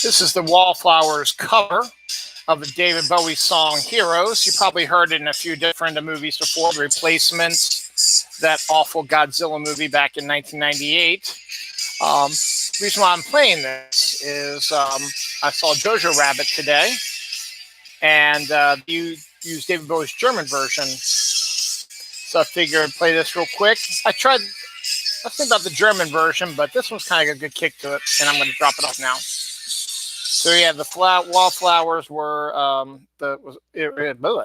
This is the Wallflowers cover of the David Bowie song Heroes. You probably heard it in a few different movies before. The Replacements, that awful Godzilla movie back in 1998. The reason why I'm playing this is I saw Jojo Rabbit today, and you use David Bowie's German version. So I figured I'd play this real quick. I think about the German version, but this one's kind of got a good kick to it, and I'm going to drop it off now. So yeah, the Wallflowers were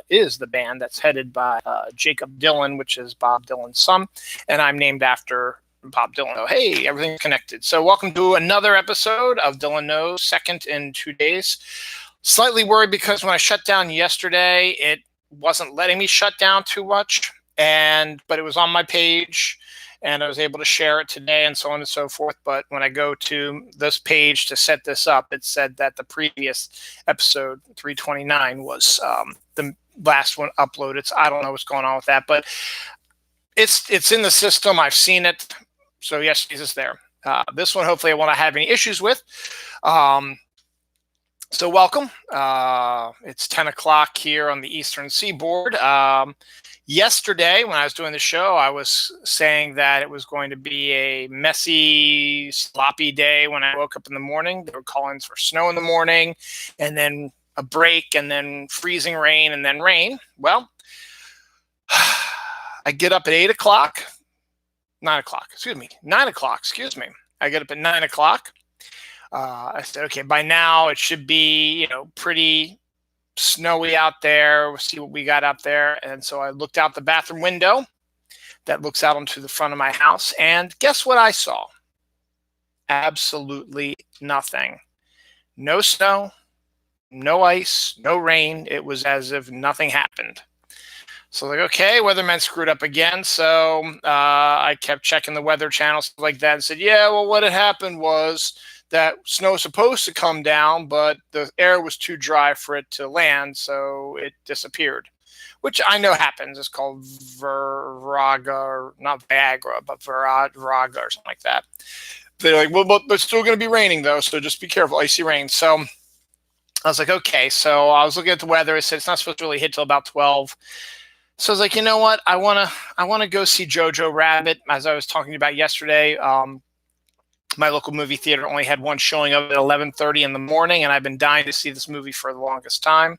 is the band that's headed by Jakob Dylan, which is Bob Dylan's son, and I'm named after Bob Dylan. So, hey, everything's connected. So welcome to another episode of Dylan Knows, second in 2 days. Slightly worried because when I shut down yesterday, it wasn't letting me shut down too much, but it was on my page. And I was able to share it today and so on and so forth. But when I go to this page to set this up, it said that the previous episode, 329, was the last one uploaded. So I don't know what's going on with that. But it's in the system. I've seen it. So yes, it's there. This one, hopefully I won't have any issues with. So welcome. It's 10 o'clock here on the Eastern Seaboard. Yesterday, when I was doing the show, I was saying that it was going to be a messy, sloppy day when I woke up in the morning. There were call-ins for snow in the morning, and then a break, and then freezing rain, and then rain. Well, I get up at 9 o'clock, excuse me. I get up at 9 o'clock. I said, okay, by now it should be, pretty snowy out there. We'll see what we got up there. And so I looked out the bathroom window that looks out onto the front of my house. And guess what I saw? Absolutely nothing. No snow, no ice, no rain. It was as if nothing happened. So like, okay, weatherman screwed up again. So I kept checking the weather channels, stuff like that, and said, yeah, well, what had happened was that snow was supposed to come down, but the air was too dry for it to land, so it disappeared, which I know happens. It's called Viraga, or not Viagra, but Viraga or something like that. They're like, well, but it's still going to be raining, though, so just be careful, icy rain. So I was like, okay. So I was looking at the weather. It said it's not supposed to really hit till about 12. So I was like, you know what? I want to go see Jojo Rabbit, as I was talking about yesterday. My local movie theater only had one showing up at 11:30 in the morning, and I've been dying to see this movie for the longest time.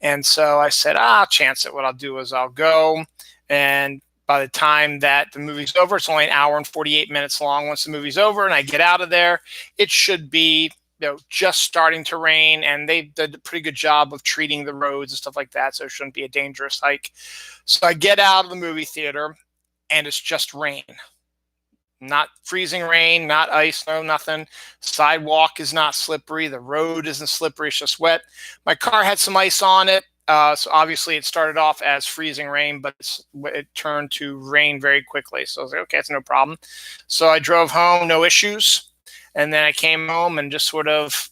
And so I said, I'll chance it. What I'll do is I'll go, and by the time that the movie's over, it's only an hour and 48 minutes long. Once the movie's over and I get out of there, it should be just starting to rain, and they did a pretty good job of treating the roads and stuff like that, so it shouldn't be a dangerous hike. So I get out of the movie theater, and it's just rain. Not freezing rain, not ice, no nothing. Sidewalk is not slippery. The road isn't slippery. It's just wet. My car had some ice on it. So obviously it started off as freezing rain, but it turned to rain very quickly. So I was like, okay, it's no problem. So I drove home, no issues. And then I came home and just sort of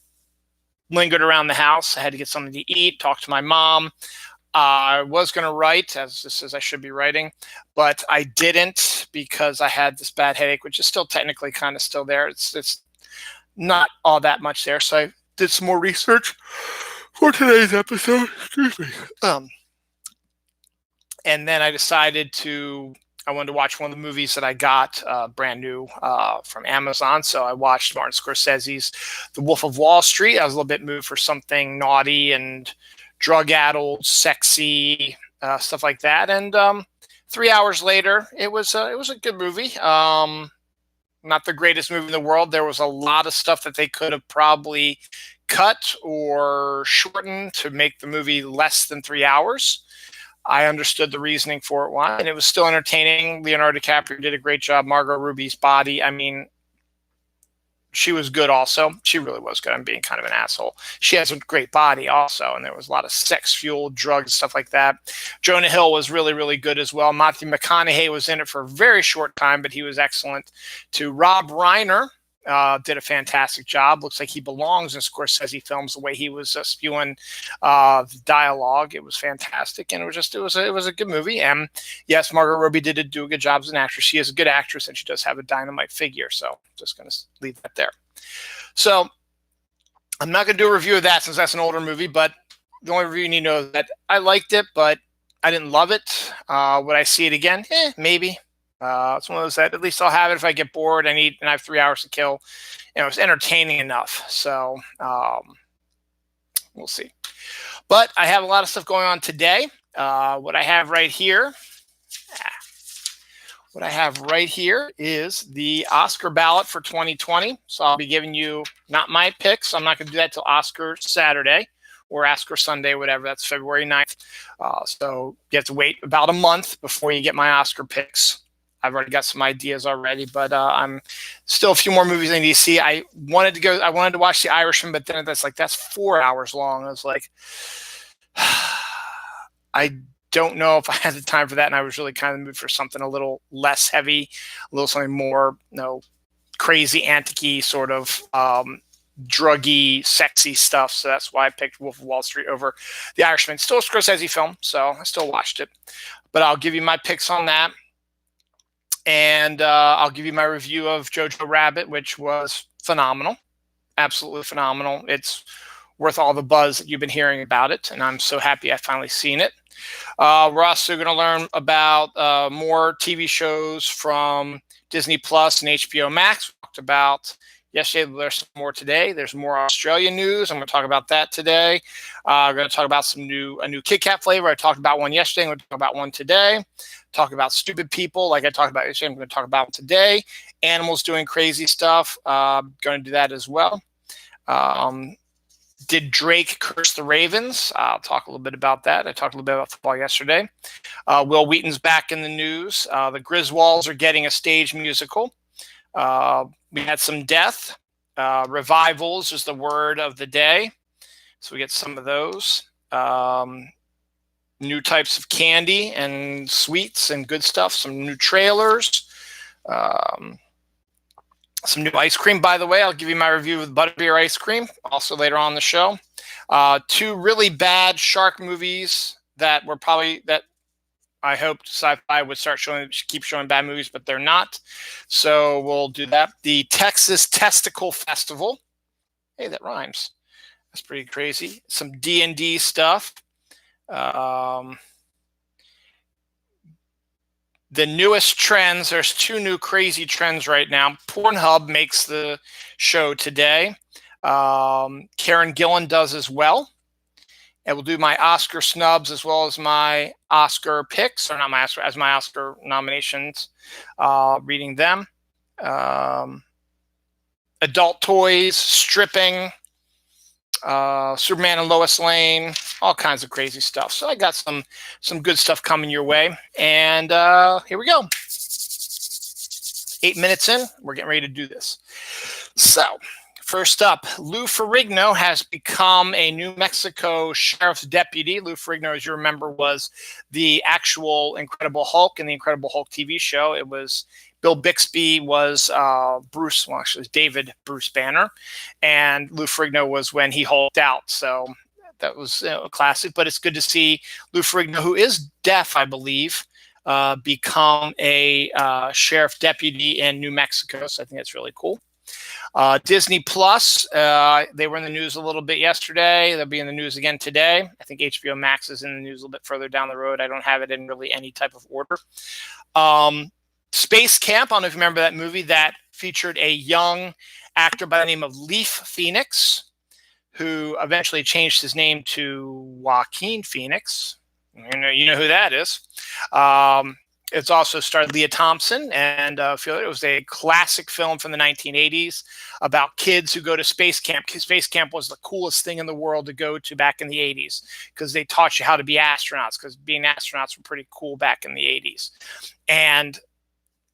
lingered around the house. I had to get something to eat, talk to my mom. I was going to write, as this is I should be writing, but I didn't because I had this bad headache, which is still technically kind of still there. It's not all that much there. So I did some more research for today's episode. Excuse me. And then I decided I wanted to watch one of the movies that I got brand new from Amazon. So I watched Martin Scorsese's The Wolf of Wall Street. I was a little bit moved for something naughty and drug-addled, sexy, stuff like that. And 3 hours later, it was a good movie. Not the greatest movie in the world. There was a lot of stuff that they could have probably cut or shortened to make the movie less than 3 hours. I understood the reasoning for it, why, and it was still entertaining. Leonardo DiCaprio did a great job. Margot Robbie's body, I mean, she was good also. She really was good. I'm being kind of an asshole. She has a great body also, and there was a lot of sex-fueled drugs, stuff like that. Jonah Hill was really, really good as well. Matthew McConaughey was in it for a very short time, but he was excellent too. Rob Reiner did a fantastic job. Looks like he belongs in Scorsese films, the way he was spewing the dialogue. It was fantastic, and it was a good movie. And yes, Margot Robbie did do a good job as an actress. She is a good actress, and she does have a dynamite figure. So just going to leave that there. So I'm not going to do a review of that since that's an older movie, but the only review you need to know is that I liked it, but I didn't love it. Would I see it again? Maybe. It's one of those that at least I'll have it if I get bored. And I have 3 hours to kill. It's entertaining enough. So we'll see. But I have a lot of stuff going on today. What I have right here. What I have right here is the Oscar ballot for 2020. So I'll be giving you not my picks. I'm not going to do that till Oscar Saturday or Oscar Sunday, whatever. That's February 9th. So you have to wait about a month before you get my Oscar picks. I've already got some ideas already, but I'm still a few more movies I need to see. I wanted to watch The Irishman, but then that's 4 hours long. I was like, I don't know if I had the time for that, and I was really kind of in the mood for something a little less heavy, a little something more, crazy, antic-y, sort of druggy, sexy stuff. So that's why I picked Wolf of Wall Street over The Irishman. Still a Scorsese film, so I still watched it. But I'll give you my picks on that, and I'll give you my review of Jojo Rabbit, which was phenomenal, absolutely phenomenal. It's worth all the buzz that you've been hearing about it, and I'm so happy I finally seen it. We're also going to learn about more TV shows from Disney Plus and HBO Max. We talked about yesterday. There's some more today. There's more Australian news. I'm going to talk about that today. We're going to talk about a new Kit Kat flavor. I talked about one yesterday. I'm going to talk about one today. Talk about stupid people like I talked about yesterday. I'm going to talk about today. Animals doing crazy stuff. Going to do that as well. Did Drake curse the Ravens? I'll talk a little bit about that. I talked a little bit about football yesterday. Wil Wheaton's back in the news. The Griswolds are getting a stage musical. We had some death. Revivals is the word of the day. So we get some of those. New types of candy and sweets and good stuff. Some new trailers. Some new ice cream, by the way. I'll give you my review of Butterbeer ice cream also later on in the show. 2 really bad shark movies that I hoped Sci-Fi would keep showing bad movies, but they're not. So we'll do that. The Texas Testicle Festival. Hey, that rhymes. That's pretty crazy. Some D&D stuff. The newest trends, there's 2 new crazy trends right now. Pornhub makes the show today. Karen Gillan does as well. And we'll do my Oscar snubs as well as my Oscar picks, or not my Oscar, as my Oscar nominations, reading them. Adult toys, stripping, Superman and Lois Lane, all kinds of crazy stuff. So I got some good stuff coming your way. And here we go. 8 minutes in, we're getting ready to do this. So first up, Lou Ferrigno has become a New Mexico sheriff's deputy. Lou Ferrigno, as you remember, was the actual Incredible Hulk in the Incredible Hulk TV show. It was Bill Bixby was David Bruce Banner, and Lou Ferrigno was when he hulked out. So that was a classic, but it's good to see Lou Ferrigno, who is deaf, I believe, become a sheriff deputy in New Mexico. So I think that's really cool. Disney Plus, they were in the news a little bit yesterday. They'll be in the news again today. I think HBO Max is in the news a little bit further down the road. I don't have it in really any type of order. Space Camp, I don't know if you remember that movie that featured a young actor by the name of Leaf Phoenix, who eventually changed his name to Joaquin Phoenix. You know who that is. It's also starred Leah Thompson, and it was a classic film from the 1980s about kids who go to space camp. Space camp was the coolest thing in the world to go to back in the 80s because they taught you how to be astronauts, because being astronauts were pretty cool back in the 80s. And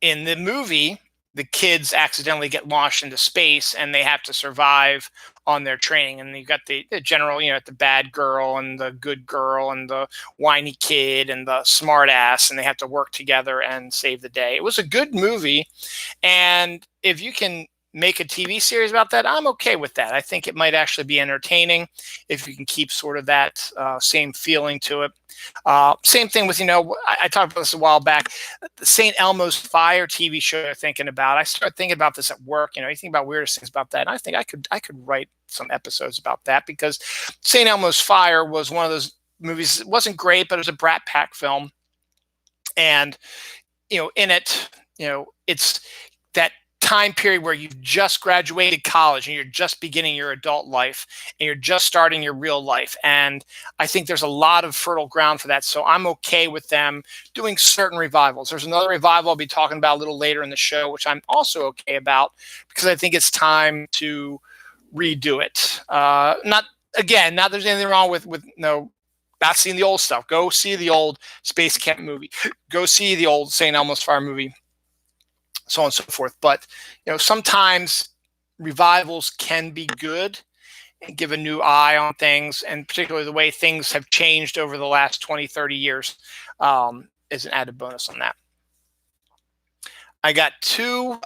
in the movie, the kids accidentally get launched into space and they have to survive on their training. And you've got the general, the bad girl and the good girl and the whiny kid and the smart ass, and they have to work together and save the day. It was a good movie. And if you can make a TV series about that, I'm okay with that. I think it might actually be entertaining if you can keep sort of that same feeling to it. Same thing with, I talked about this a while back, the St. Elmo's Fire TV show they're thinking about. I started thinking about this at work. You think about weirdest things about that. And I think I could write some episodes about that, because St. Elmo's Fire was one of those movies. It wasn't great, but it was a Brat Pack film. And, in it, it's that time period where you've just graduated college and you're just beginning your adult life and you're just starting your real life. And I think there's a lot of fertile ground for that. So I'm okay with them doing certain revivals. There's another revival I'll be talking about a little later in the show, which I'm also okay about, because I think it's time to redo it. Not there's anything wrong with not seeing the old stuff. Go see the old Space Camp movie. Go see the old St. Elmo's Fire movie, so on and so forth. But, sometimes revivals can be good and give a new eye on things, and particularly the way things have changed over the last 20, 30 years is an added bonus on that. I got two...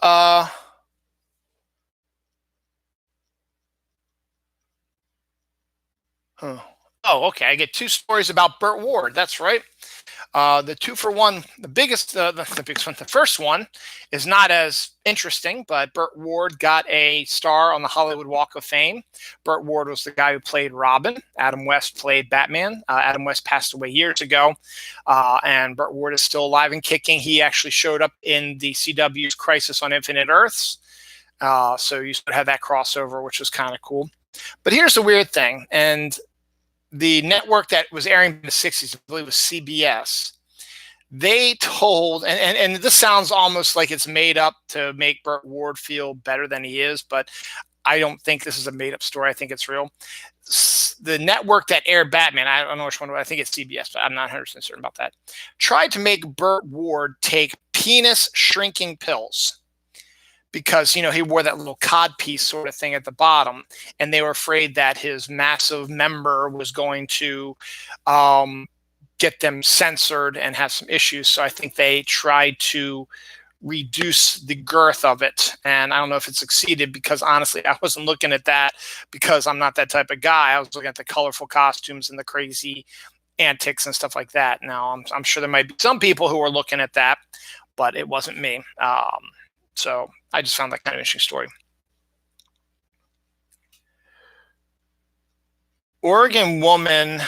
Oh, okay. I get two stories about Burt Ward. That's right. The 2-for-1, the biggest one. The first one is not as interesting, but Burt Ward got a star on the Hollywood Walk of Fame. Burt Ward was the guy who played Robin. Adam West played Batman. Adam West passed away years ago, and Burt Ward is still alive and kicking. He actually showed up in the CW's Crisis on Infinite Earths, so you sort of have that crossover, which was kind of cool. But here's the weird thing, and the network that was airing in the 60s, I believe it was CBS, they told, and this sounds almost like it's made up to make Burt Ward feel better than he is, but I don't think this is a made-up story. I think it's real. The network that aired Batman, I don't know which one, I think it's CBS, but I'm not 100% certain about that, tried to make Burt Ward take penis shrinking pills, because, he wore that little codpiece sort of thing at the bottom, and they were afraid that his massive member was going to get them censored and have some issues. So I think they tried to reduce the girth of it. And I don't know if it succeeded, because honestly, I wasn't looking at that, because I'm not that type of guy. I was looking at the colorful costumes and the crazy antics and stuff like that. Now, I'm sure there might be some people who are looking at that, but it wasn't me. So I just found that kind of interesting story. Oregon woman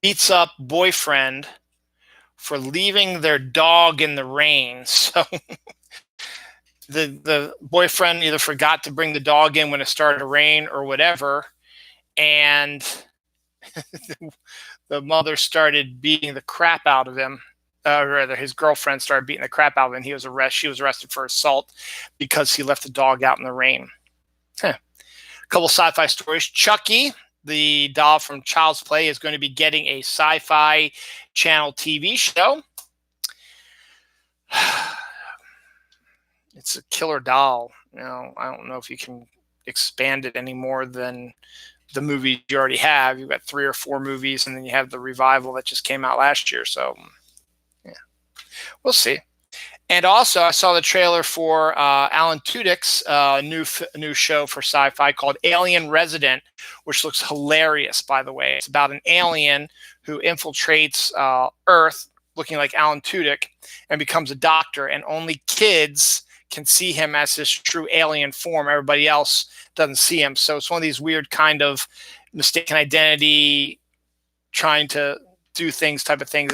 beats up boyfriend for leaving their dog in the rain. So the boyfriend either forgot to bring the dog in when it started to rain or whatever, and the mother started beating the crap out of him. Rather, his girlfriend started beating the crap out of him. She was arrested for assault because he left the dog out in the rain. A couple sci-fi stories. Chucky, the doll from Child's Play, is going to be getting a Sci-Fi Channel TV show. It's a killer doll. I don't know if you can expand it any more than the movies you already have. You've got 3 or 4 movies, and then you have the revival that just came out last year. So, yeah, we'll see. And also, I saw the trailer for Alan Tudyk's new show for Sci-Fi called Alien Resident, which looks hilarious, by the way. It's about an alien who infiltrates Earth, looking like Alan Tudyk, and becomes a doctor, and only kids can see him as his true alien form. Everybody else doesn't see him. So it's one of these weird kind of mistaken identity, trying to do things type of things.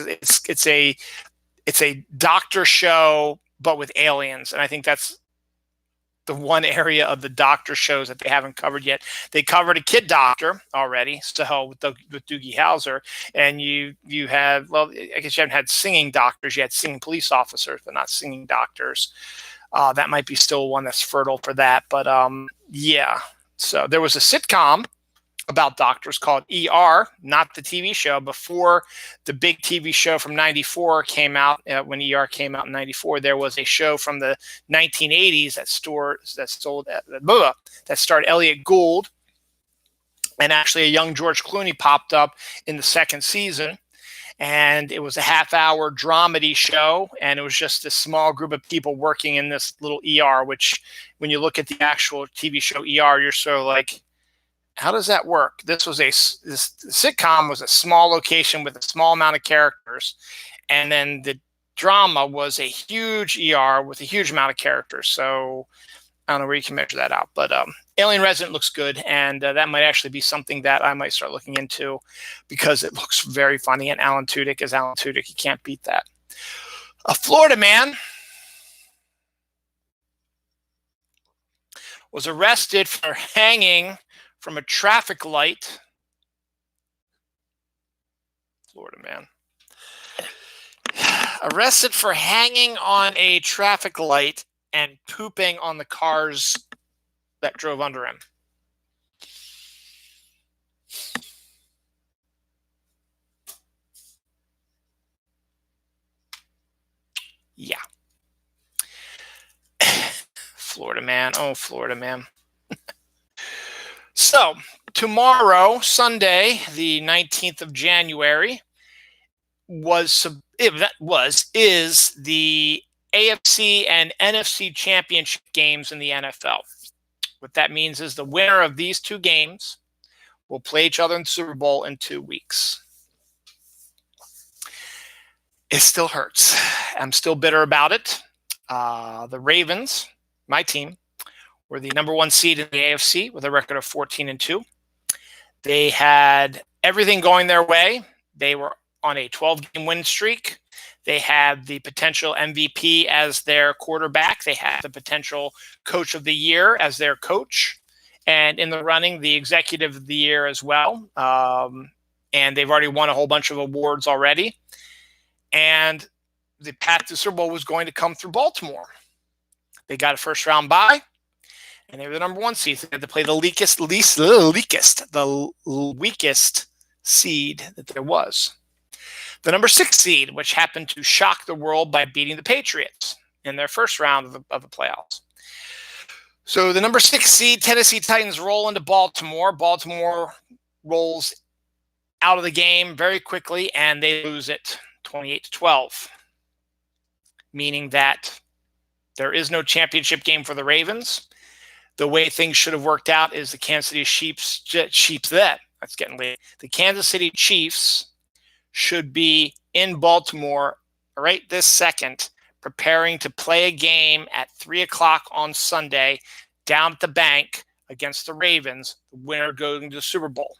It's a doctor show, but with aliens. And I think that's the one area of the doctor shows that they haven't covered yet. They covered a kid doctor already, so with Doogie Howser. And you have, well, I guess you haven't had singing doctors. You had singing police officers, but not singing doctors. That might be still one that's fertile for that. But yeah. So there was a sitcom about doctors called ER, not the TV show, before the big TV show from 94 came out. When ER came out in 94, there was a show from the 1980s that starred Elliot Gould, and actually a young George Clooney popped up in the second season. and it was a half-hour dramedy show, and it was just a small group of people working in this little ER, which when you look at the actual TV show ER, you're sort of like, how does that work? This sitcom was a small location with a small amount of characters, and then the drama was a huge ER with a huge amount of characters. So I don't know where you can measure that out, but Alien Resident looks good, and that might actually be something that I might start looking into because it looks very funny, and Alan Tudyk is Alan Tudyk. You can't beat that. A Florida man was arrested for hanging from a traffic light. Florida man. Arrested for hanging on a traffic light and pooping on the cars that drove under him. Yeah. Florida man. Oh, Florida man. So, tomorrow, Sunday, the 19th of January, is the AFC and NFC championship games in the NFL. What that means is the winner of these two games will play each other in the Super Bowl in 2 weeks. It still hurts. I'm still bitter about it. The Ravens, my team, were the number one seed in the AFC with a record of 14-2. They had everything going their way. They were on a 12-game win streak. They had the potential MVP as their quarterback. They had the potential coach of the year as their coach. And in the running, the executive of the year as well. And they've already won a whole bunch of awards already. And the path to Super Bowl was going to come through Baltimore. They got a first-round bye, and they were the number one seed. So they had to play the weakest seed that there was. The number 6 seed, which happened to shock the world by beating the Patriots in their first round of the playoffs. So the number 6 seed, Tennessee Titans, roll into Baltimore. Baltimore rolls out of the game very quickly, and they lose it 28-12, meaning that there is no championship game for the Ravens. The way things should have worked out is the Kansas City Chiefs should be in Baltimore right this second, preparing to play a game at 3 o'clock on Sunday down at the bank against the Ravens, the winner going to the Super Bowl.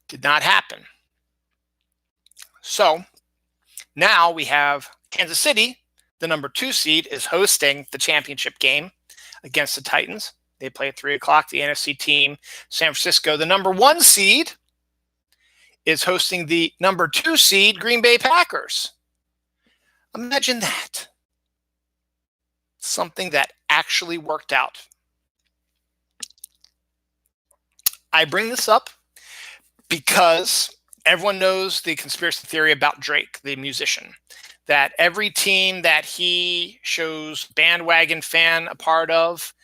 Did not happen. So now we have Kansas City, the number 2 seed, is hosting the championship game against the Titans. They play at 3 o'clock. The NFC team, San Francisco, the number 1 seed, is hosting the number 2 seed, Green Bay Packers. Imagine that. Something that actually worked out. I bring this up because everyone knows the conspiracy theory about Drake, the musician, that every team that he shows bandwagon fan a part of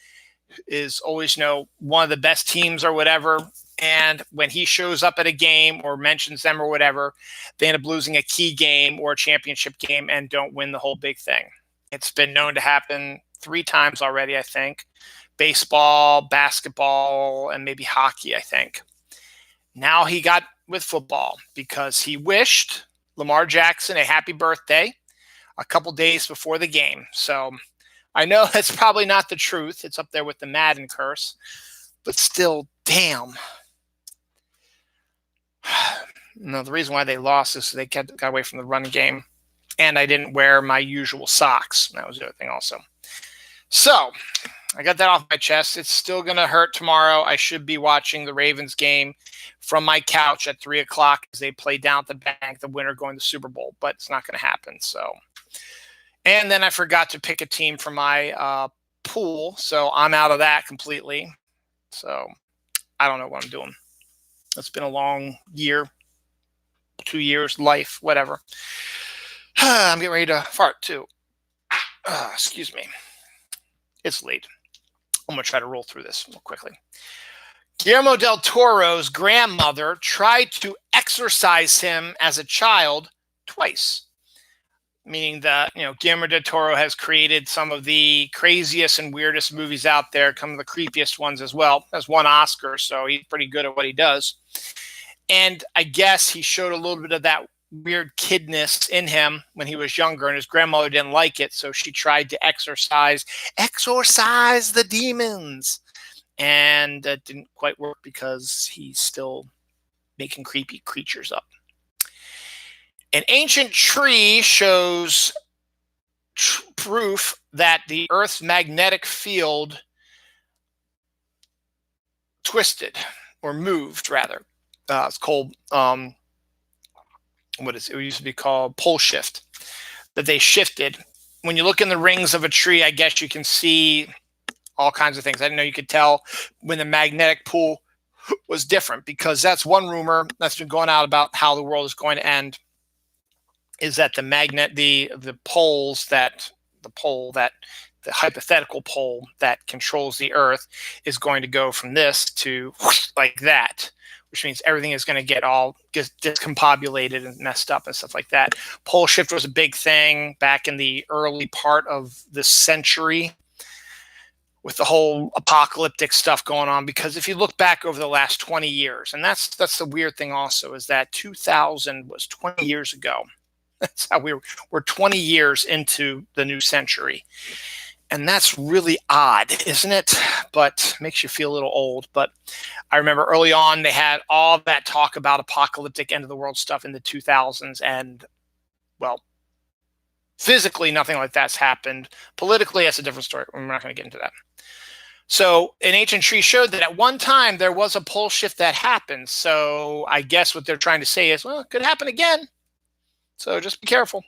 is always, one of the best teams or whatever. And when he shows up at a game or mentions them or whatever, they end up losing a key game or a championship game and don't win the whole big thing. It's been known to happen 3 times already, I think. Baseball, basketball, and maybe hockey, I think. Now he got with football because he wished Lamar Jackson a happy birthday a couple days before the game. So I know that's probably not the truth. It's up there with the Madden curse. But still, damn. No, the reason why they lost is they got away from the run game. And I didn't wear my usual socks. That was the other thing also. So I got that off my chest. It's still going to hurt tomorrow. I should be watching the Ravens game from my couch at 3 o'clock as they play down at the bank, the winner going to the Super Bowl. But it's not going to happen. So, and then I forgot to pick a team for my pool. So I'm out of that completely. So I don't know what I'm doing. It's been a long year, 2 years, life, whatever. I'm getting ready to fart too. Excuse me. It's late. I'm going to try to roll through this real quickly. Guillermo del Toro's grandmother tried to exorcised him as a child twice. Meaning that, Guillermo del Toro has created some of the craziest and weirdest movies out there, some of the creepiest ones as well. Has won Oscar, so he's pretty good at what he does. And I guess he showed a little bit of that weird kidness in him when he was younger, and his grandmother didn't like it, so she tried to exorcise the demons. And that didn't quite work because he's still making creepy creatures up. An ancient tree shows proof that the Earth's magnetic field twisted or moved, rather. It's called, it used to be called pole shift, that they shifted. When you look in the rings of a tree, I guess you can see all kinds of things. I didn't know you could tell when the magnetic pull was different, because that's one rumor that's been going out about how the world is going to end. Is that the hypothetical pole that controls the Earth is going to go from this to like that, which means everything is going to get discombobulated and messed up and stuff like that. Pole shift was a big thing back in the early part of this century with the whole apocalyptic stuff going on, because if you look back over the last 20 years, and that's the weird thing also, is that 2000 was 20 years ago. That's how we're 20 years into the new century. And that's really odd, isn't it? But makes you feel a little old. But I remember early on, they had all that talk about apocalyptic end of the world stuff in the 2000s. And, well, physically, nothing like that's happened. Politically, that's a different story. We're not going to get into that. So an ancient tree showed that at one time there was a pole shift that happened. So I guess what they're trying to say is, well, it could happen again. So just be careful.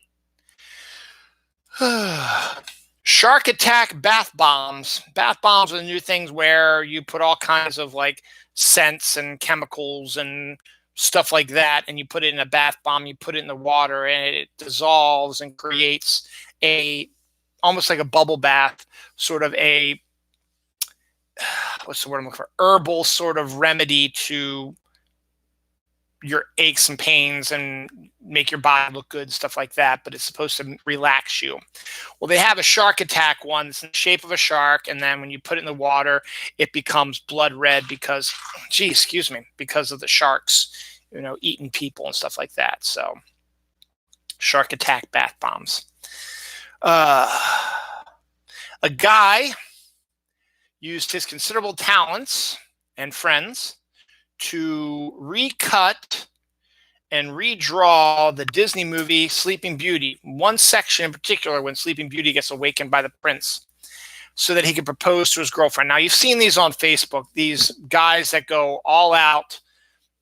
Shark attack bath bombs. Bath bombs are the new things where you put all kinds of like scents and chemicals and stuff like that, and you put it in a bath bomb, you put it in the water, and it dissolves and creates almost like a bubble bath, sort of a, what's the word I'm looking for? Herbal sort of remedy to your aches and pains and make your body look good, stuff like that, but it's supposed to relax you. Well, they have a shark attack one that's in the shape of a shark, and then when you put it in the water, it becomes blood red because of the sharks, eating people and stuff like that. So, shark attack bath bombs. A guy used his considerable talents and friends to recut and redraw the Disney movie Sleeping Beauty, one section in particular when Sleeping Beauty gets awakened by the prince, so that he could propose to his girlfriend. Now, you've seen these on Facebook, these guys that go all out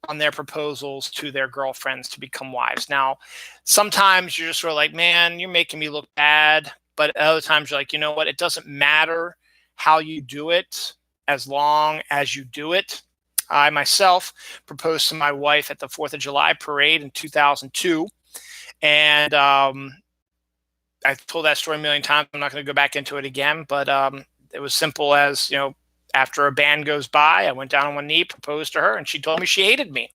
on their proposals to their girlfriends to become wives. Now, sometimes you're just sort of like, man, you're making me look bad. But other times you're like, you know what? It doesn't matter how you do it as long as you do it. I myself proposed to my wife at the 4th of July parade in 2002. And I've told that story a million times. I'm not going to go back into it again. But it was simple as, after a band goes by, I went down on one knee, proposed to her, and she told me she hated me.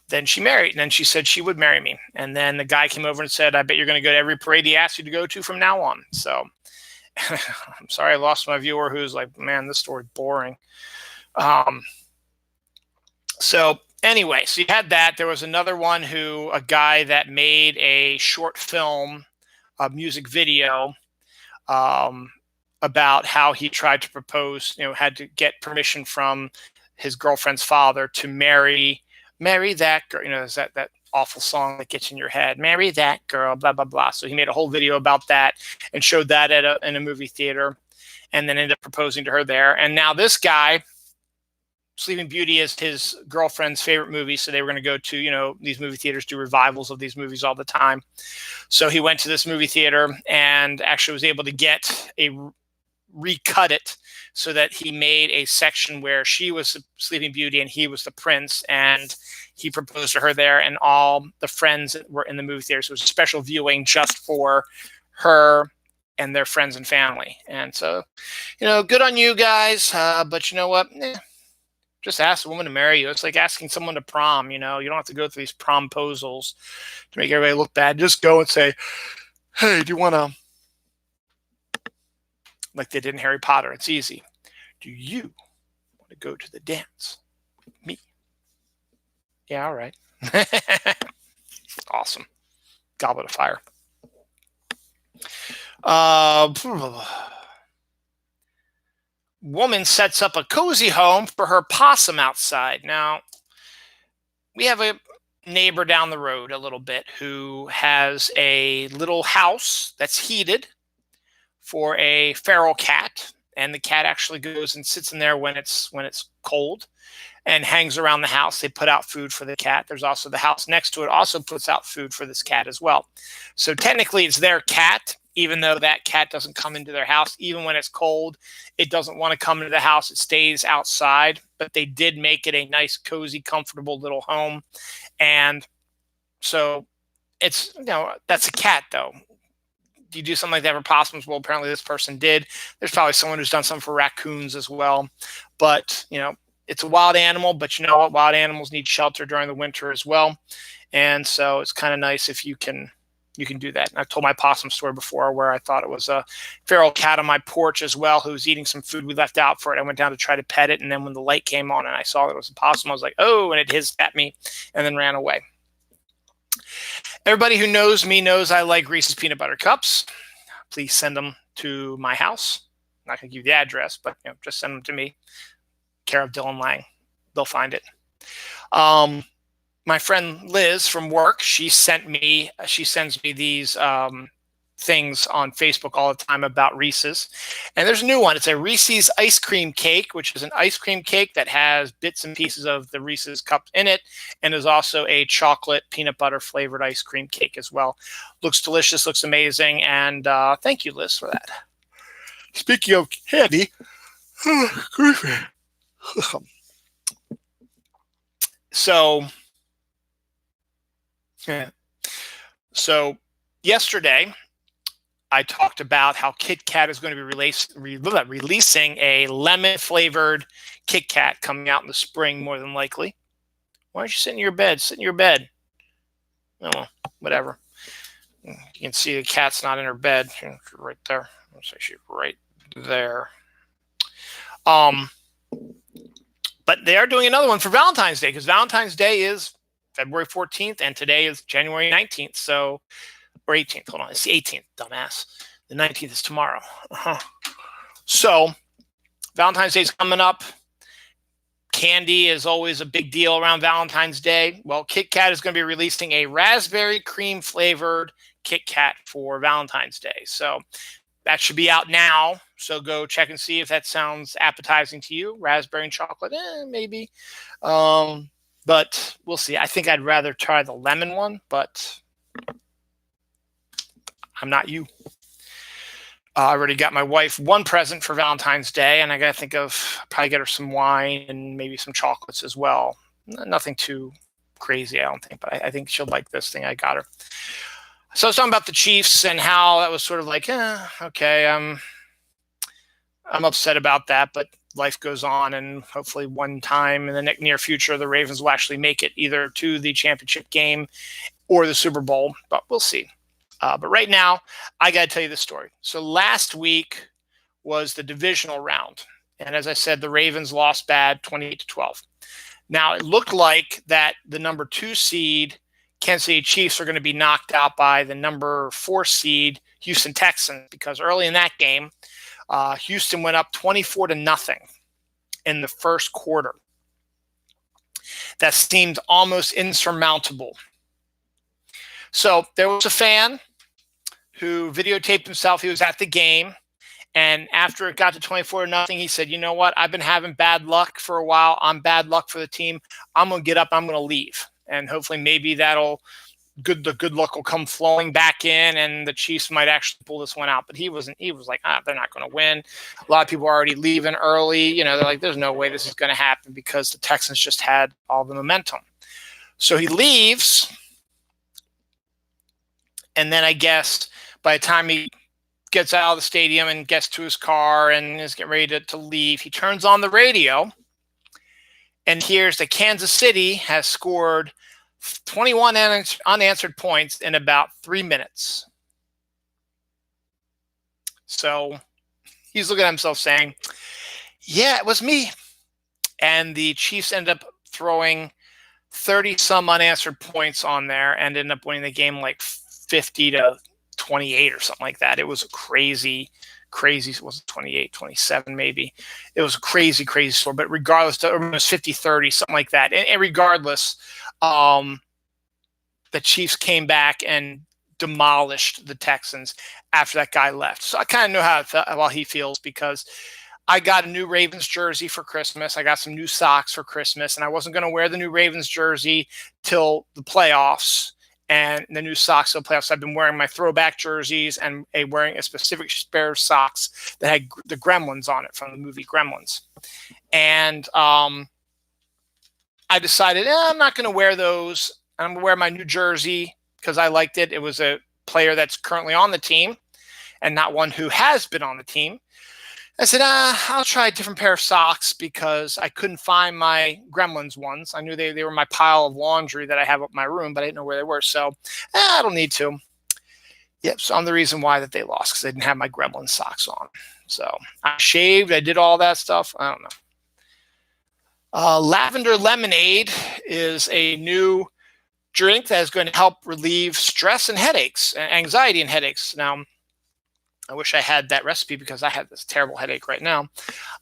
Then she married, and then she said she would marry me. And then the guy came over and said, I bet you're going to go to every parade he asked you to go to from now on. So I'm sorry I lost my viewer who's like, man, this story's boring. So anyway, so you had that. There was another one a guy that made a short film, a music video, about how he tried to propose, had to get permission from his girlfriend's father to marry that girl. There's that awful song that gets in your head, marry that girl, blah, blah, blah. So he made a whole video about that and showed that in a movie theater, and then ended up proposing to her there. And now this guy, Sleeping Beauty is his girlfriend's favorite movie, so they were going to go to, these movie theaters do revivals of these movies all the time. So he went to this movie theater and actually was able to recut it so that he made a section where she was the Sleeping Beauty and he was the prince, and he proposed to her there, and all the friends that were in the movie theater. So it was a special viewing just for her and their friends and family. And so, good on you guys, but you know what? Just ask a woman to marry you. It's like asking someone to prom. You don't have to go through these promposals to make everybody look bad. Just go and say, hey, do you want to, like they did in Harry Potter, it's easy. Do you want to go to the dance with me? Yeah, all right. Awesome. Goblet of fire. Woman sets up a cozy home for her possum outside. Now, we have a neighbor down the road a little bit who has a little house that's heated for a feral cat, and the cat actually goes and sits in there when it's cold and hangs around the house. They put out food for the cat. There's also the house next to it also puts out food for this cat as well. So technically it's their cat, even though that cat doesn't come into their house. Even when it's cold, it doesn't want to come into the house. It stays outside, but they did make it a nice, cozy, comfortable little home. And so it's, that's a cat though. Do you do something like that for possums? Well, apparently this person did. There's probably someone who's done something for raccoons as well. But, it's a wild animal, but you know what? Wild animals need shelter during the winter as well. And so it's kind of nice if you can do that. And I've told my possum story before where I thought it was a feral cat on my porch as well who was eating some food we left out for it. I went down to try to pet it, and then when the light came on and I saw that it was a possum, I was like, oh, and it hissed at me and then ran away. Everybody who knows me knows I like Reese's peanut butter cups. Please send them to my house. I'm not going to give you the address, but just send them to me. Care of Dylan Lang. They'll find it. My friend Liz from work, she sends me these things on Facebook all the time about Reese's. And there's a new one. It's a Reese's ice cream cake, which is an ice cream cake that has bits and pieces of the Reese's cups in it. And there's also a chocolate peanut butter flavored ice cream cake as well. Looks delicious, looks amazing. And thank you, Liz, for that. Speaking of candy, So yesterday, I talked about how Kit Kat is going to be releasing a lemon-flavored Kit Kat coming out in the spring, more than likely. Why don't you sit in your bed? Sit in your bed. Oh, whatever. You can see the cat's not in her bed. Right there. Let's say she's right there. But they are doing another one for Valentine's Day, because Valentine's Day is February 14th, and today is January 19th. So, or 18th. Hold on. It's the 18th, dumbass. The 19th is tomorrow. So, Valentine's Day is coming up. Candy is always a big deal around Valentine's Day. Well, Kit Kat is going to be releasing a raspberry cream flavored Kit Kat for Valentine's Day. So, that should be out now. So go check and see if that sounds appetizing to you. Raspberry and chocolate, maybe. But we'll see. I think I'd rather try the lemon one, but I'm not you. I already got my wife one present for Valentine's Day, and I got to think of probably get her some wine and maybe some chocolates as well. Nothing too crazy, I don't think, but I think she'll like this thing I got her. So I was talking about the Chiefs and how that was sort of like, okay, I'm upset about that, but life goes on, and hopefully one time in the near future, the Ravens will actually make it either to the championship game or the Super Bowl, but we'll see. But right now, I got to tell you the story. So last week was the divisional round, and as I said, the Ravens lost bad, 28-12. Now, it looked like that the number 2 seed Kansas City Chiefs are going to be knocked out by the number 4 seed Houston Texans, because early in that game, Houston went up 24-0 in the first quarter. That seemed almost insurmountable. So there was a fan who videotaped himself. He was at the game, and after it got to 24-0, he said, you know what? I've been having bad luck for a while. I'm bad luck for the team. I'm going to get up. I'm going to leave. And hopefully maybe the good luck will come flowing back in, and the Chiefs might actually pull this one out. But he was like, they're not going to win. A lot of people are already leaving early. They're like, there's no way this is going to happen, because the Texans just had all the momentum. So he leaves. And then I guess by the time he gets out of the stadium and gets to his car and is getting ready to leave, he turns on the radio. And here's that Kansas City has scored 21 unanswered points in about 3 minutes. So he's looking at himself saying, yeah, it was me. And the Chiefs ended up throwing 30 some unanswered points on there and ended up winning the game like 50-28 or something like that. It was a crazy, it was 28, 27 maybe. It was a crazy score. But regardless, it was 50-30, something like that. And regardless, the Chiefs came back and demolished the Texans after that guy left. So I kind of know how he feels, because I got a new Ravens jersey for Christmas. I got some new socks for Christmas, and I wasn't going to wear the new Ravens jersey till the playoffs and the new socks till the playoffs. I've been wearing my throwback jerseys and wearing a specific pair of socks that had the Gremlins on it from the movie Gremlins. And I decided, I'm not going to wear those. I'm going to wear my new jersey because I liked it. It was a player that's currently on the team and not one who has been on the team. I said, I'll try a different pair of socks because I couldn't find my Gremlins ones. I knew they were my pile of laundry that I have up in my room, but I didn't know where they were. So I don't need to. Yep, so I'm the reason why that they lost, because they didn't have my Gremlin socks on. So I shaved. I did all that stuff. I don't know. Lavender lemonade is a new drink that is going to help relieve stress and headaches, and anxiety and headaches. Now, I wish I had that recipe because I have this terrible headache right now.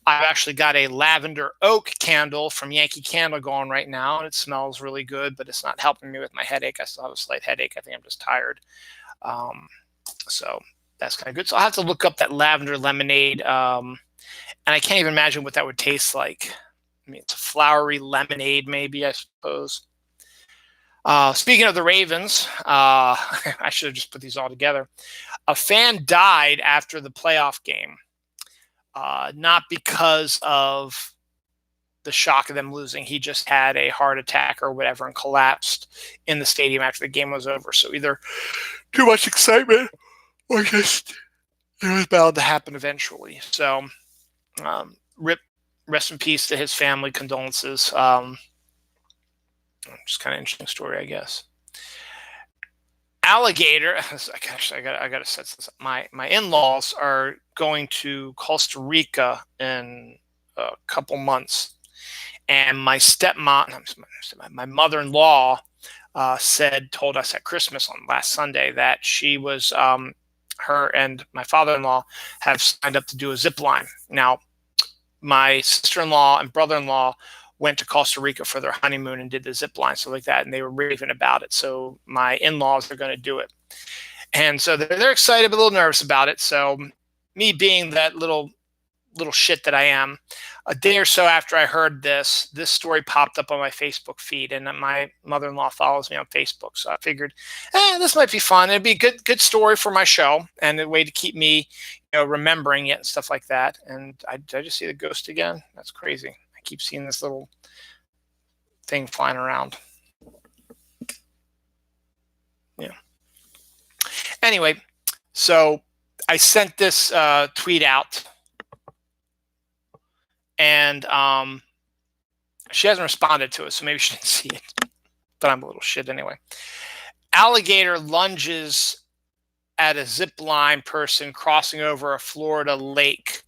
I've actually got a lavender oak candle from Yankee Candle going right now, and it smells really good, but it's not helping me with my headache. I still have a slight headache. I think I'm just tired. So that's kind of good. So I'll have to look up that lavender lemonade, and I can't even imagine what that would taste like. I mean, it's a flowery lemonade, maybe, I suppose. Speaking of the Ravens, I should have just put these all together. A fan died after the playoff game, not because of the shock of them losing. He just had a heart attack or whatever and collapsed in the stadium after the game was over. So either too much excitement or just it was bound to happen eventually. So rest in peace to his family, condolences. Just kind of interesting story, I guess. Alligator. Gosh, I got to set this up. My in-laws are going to Costa Rica in a couple months, and my mother-in-law told us at Christmas on last Sunday that she was her and my father-in-law have signed up to do a zip line. Now, my sister-in-law and brother-in-law went to Costa Rica for their honeymoon and did the zip line, stuff like that, and they were raving about it. So my in-laws are going to do it. And so they're excited, but a little nervous about it. So me being that little shit that I am, a day or so after I heard this story popped up on my Facebook feed, and my mother-in-law follows me on Facebook. So I figured, this might be fun. It'd be a good story for my show and a way to keep me, remembering it and stuff like that. And did I just see the ghost again? That's crazy. Keep seeing this little thing flying around. Yeah. Anyway, so I sent this tweet out, and she hasn't responded to it, so maybe she didn't see it. But I'm a little shit anyway. Alligator lunges at a zip line person crossing over a Florida lake.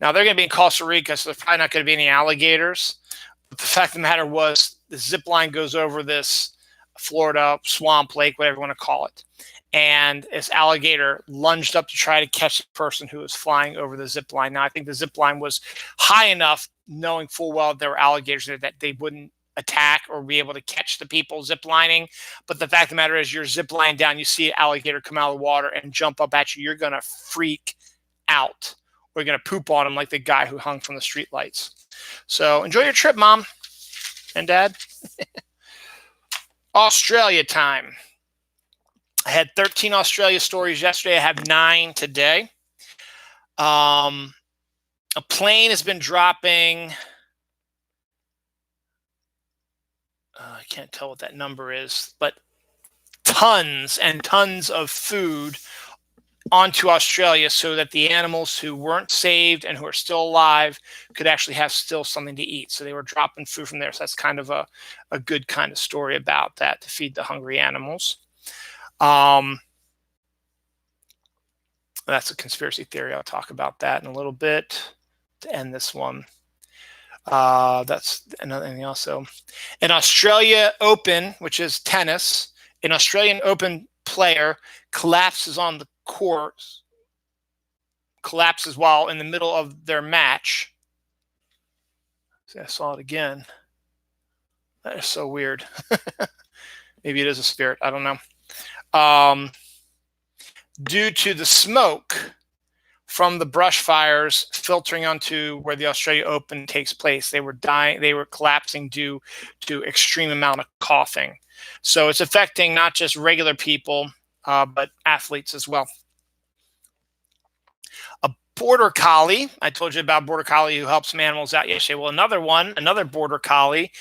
Now, they're going to be in Costa Rica, so there's probably not going to be any alligators. But the fact of the matter was, the zip line goes over this Florida swamp lake, whatever you want to call it. And this alligator lunged up to try to catch the person who was flying over the zip line. Now, I think the zip line was high enough, knowing full well there were alligators there, that they wouldn't attack or be able to catch the people zip lining. But the fact of the matter is, you're zip lining down, you see an alligator come out of the water and jump up at you, you're going to freak out. We're going to poop on him like the guy who hung from the streetlights. So enjoy your trip, Mom and Dad. Australia time. I had 13 Australia stories yesterday. I have 9 today. A plane has been dropping. I can't tell what that number is, but tons and tons of food onto Australia so that the animals who weren't saved and who are still alive could actually have still something to eat. So they were dropping food from there. So that's kind of a good kind of story about that, to feed the hungry animals. That's a conspiracy theory. I'll talk about that in a little bit to end this one. That's another thing also. An Australia Open, which is tennis, an Australian Open player collapses on the court, collapses while in the middle of their match. See, I saw it again. That is so weird. Maybe it is a spirit. I don't know. Due to the smoke from the brush fires filtering onto where the Australia Open takes place, they were dying. They were collapsing due to extreme amount of coughing. So it's affecting not just regular people, but athletes as well. A border collie. I told you about border collie who helps some animals out yesterday. Well, another border collie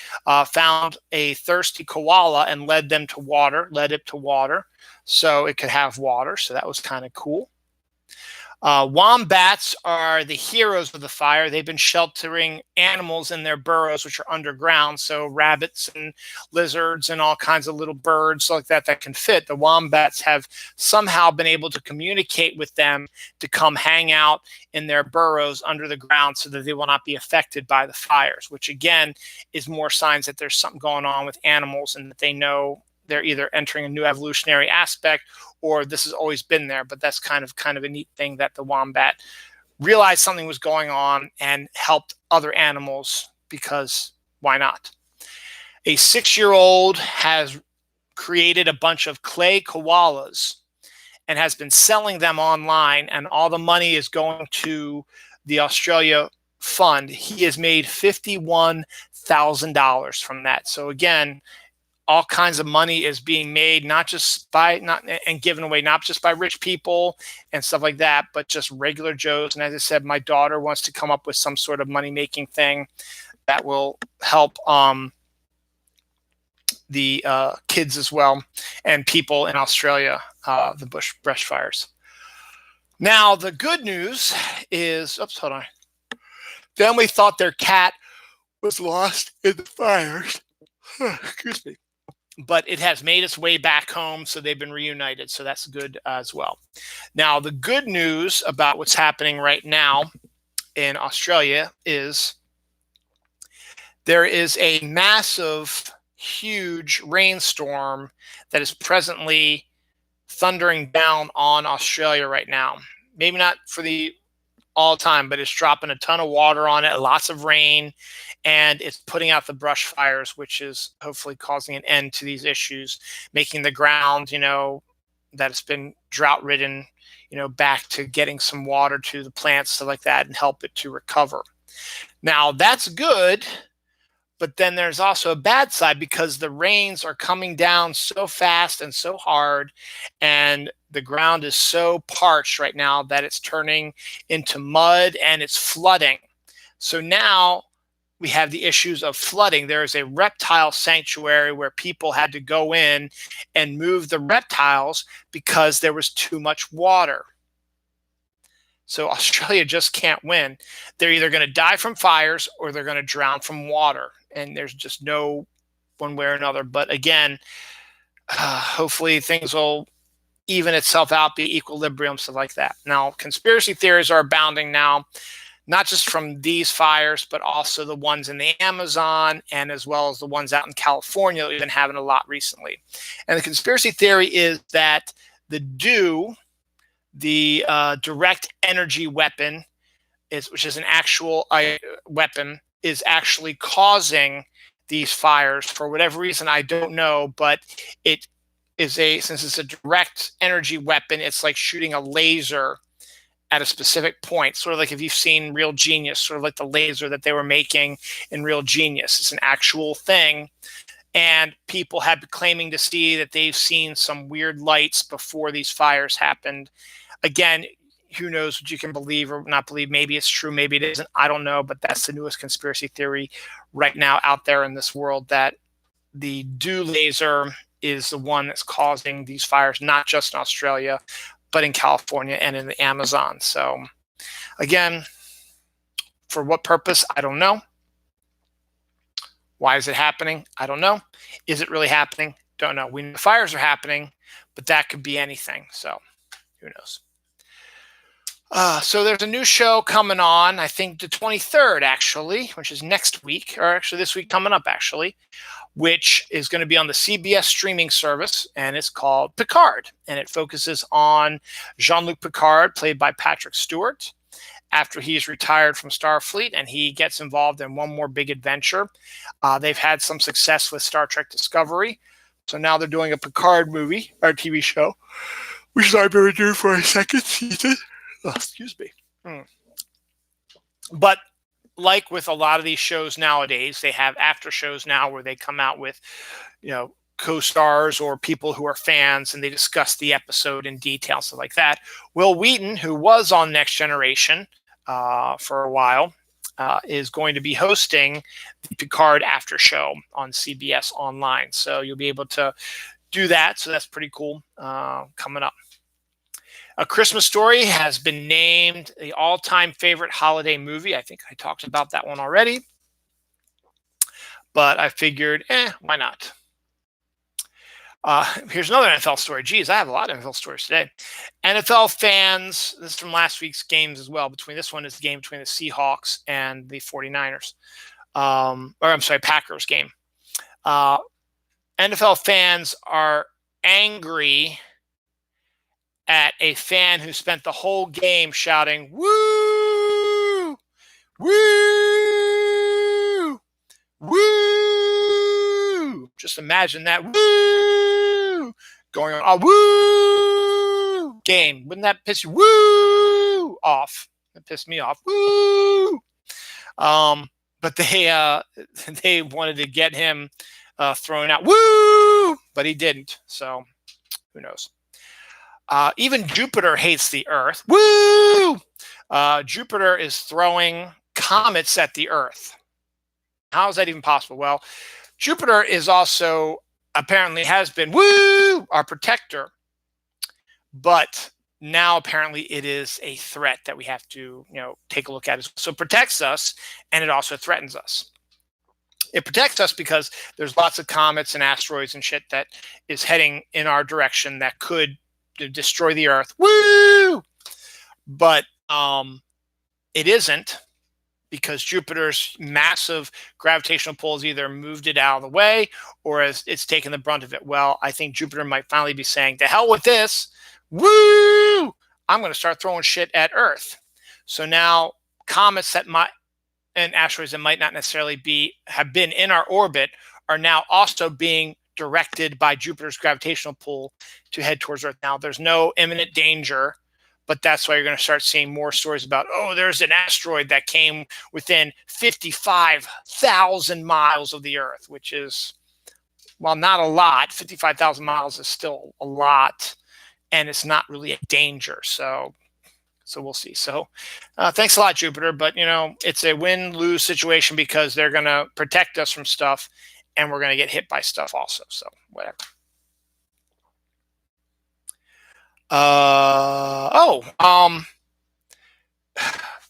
found a thirsty koala and led it to water so it could have water. So that was kind of cool. Wombats are the heroes of the fire. They've been sheltering animals in their burrows, which are underground. So rabbits and lizards and all kinds of little birds like that can fit. The wombats have somehow been able to communicate with them to come hang out in their burrows under the ground so that they will not be affected by the fires, which again is more signs that there's something going on with animals and that they know they're either entering a new evolutionary aspect or this has always been there. But that's kind of a neat thing that the wombat realized something was going on and helped other animals, because why not? A 6-year-old has created a bunch of clay koalas and has been selling them online, and all the money is going to the Australia Fund. He has made $51,000 from that. So again, all kinds of money is being made, and given away, not just by rich people and stuff like that, but just regular Joes. And as I said, my daughter wants to come up with some sort of money-making thing that will help the kids as well and people in Australia, the brush fires. Now, the good news is, hold on. Family thought their cat was lost in the fires. Excuse me. But it has made its way back home, so they've been reunited. So that's good as well. Now, the good news about what's happening right now in Australia is there is a massive, huge rainstorm that is presently thundering down on Australia right now. Maybe not for the all time, but it's dropping a ton of water on it, lots of rain, and it's putting out the brush fires, which is hopefully causing an end to these issues, making the ground, that it's been drought ridden, back to getting some water to the plants, stuff like that, and help it to recover. Now, that's good, but then there's also a bad side, because the rains are coming down so fast and so hard, and the ground is so parched right now that it's turning into mud and it's flooding. So now we have the issues of flooding. There is a reptile sanctuary where people had to go in and move the reptiles because there was too much water. So Australia just can't win. They're either going to die from fires or they're going to drown from water. And there's just no one way or another. But again, hopefully things will even itself out, be equilibrium, stuff like that. Now, conspiracy theories are abounding now, not just from these fires, but also the ones in the Amazon, and as well as the ones out in California that we've been having a lot recently. And the conspiracy theory is that the DEW, the direct energy weapon, which is an actual weapon, is actually causing these fires for whatever reason. I don't know, but it is since it's a direct energy weapon, it's like shooting a laser at a specific point, sort of like if you've seen Real Genius, sort of like the laser that they were making in Real Genius. It's an actual thing. And people have been claiming to see that they've seen some weird lights before these fires happened. Again, who knows what you can believe or not believe. Maybe it's true, maybe it isn't. I don't know, but that's the newest conspiracy theory right now out there in this world, that the DEW laser is the one that's causing these fires, not just in Australia, but in California and in the Amazon. So again, for what purpose? I don't know. Why is it happening? I don't know. Is it really happening? Don't know. We know the fires are happening, but that could be anything. So who knows? So there's a new show coming on, I think the 23rd, actually, which is next week, or actually this week coming up, actually, which is going to be on the CBS streaming service, and it's called Picard. And it focuses on Jean-Luc Picard, played by Patrick Stewart, after he's retired from Starfleet and he gets involved in one more big adventure. They've had some success with Star Trek Discovery. So now they're doing a Picard movie or TV show, which I've been doing for a second season. Oh, excuse me. But like with a lot of these shows nowadays, they have after shows now where they come out with, co-stars or people who are fans and they discuss the episode in detail, stuff like that. Will Wheaton, who was on Next Generation for a while, is going to be hosting the Picard after show on CBS Online. So you'll be able to do that. So that's pretty cool coming up. A Christmas Story has been named the all-time favorite holiday movie. I think I talked about that one already. But I figured, why not? Here's another NFL story. Geez, I have a lot of NFL stories today. NFL fans, this is from last week's games as well. This one is the game between the Seahawks and the 49ers. Packers game. NFL fans are angry at a fan who spent the whole game shouting, "Woo! Woo! Woo!" Just imagine that, woo, going on, woo, game. Wouldn't that piss you, woo, off? That pissed me off, woo. But they wanted to get him thrown out, woo, but he didn't. So who knows? Even Jupiter hates the Earth. Woo! Jupiter is throwing comets at the Earth. How is that even possible? Well, Jupiter is also apparently has been, woo, our protector. But now apparently it is a threat that we have to, take a look at. So it protects us and it also threatens us. It protects us because there's lots of comets and asteroids and shit that is heading in our direction that could destroy the Earth. Woo! But it isn't, because Jupiter's massive gravitational pull has either moved it out of the way or it's taken the brunt of it. Well, I think Jupiter might finally be saying, to hell with this. Woo! I'm going to start throwing shit at Earth. So now comets and asteroids that might not necessarily have been in our orbit are now also being directed by Jupiter's gravitational pull to head towards Earth. Now, there's no imminent danger, but that's why you're going to start seeing more stories about, there's an asteroid that came within 55,000 miles of the Earth, which is, well, not a lot. 55,000 miles is still a lot, and it's not really a danger. So we'll see. So thanks a lot, Jupiter. But, it's a win-lose situation because they're going to protect us from stuff, and we're going to get hit by stuff also. So whatever.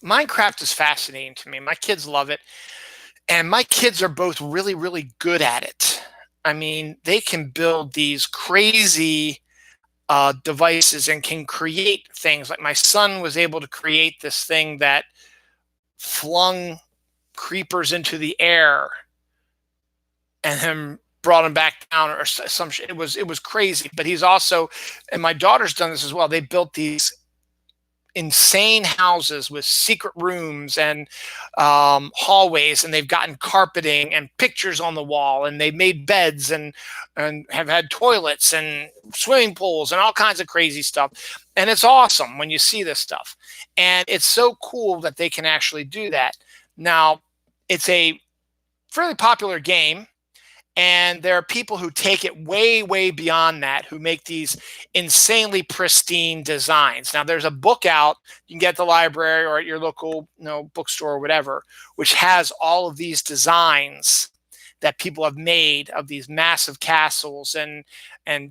Minecraft is fascinating to me. My kids love it. And my kids are both really, really good at it. I mean, they can build these crazy devices and can create things. Like my son was able to create this thing that flung creepers into the air and then brought him back down, or some shit. It was crazy. But he's also, and my daughter's done this as well. They built these insane houses with secret rooms and hallways, and they've gotten carpeting and pictures on the wall, and they've made beds and have had toilets and swimming pools and all kinds of crazy stuff. And it's awesome when you see this stuff. And it's so cool that they can actually do that. Now, it's a fairly popular game. And there are people who take it way, way beyond that, who make these insanely pristine designs. Now, there's a book out you can get at the library or at your local bookstore or whatever, which has all of these designs that people have made of these massive castles and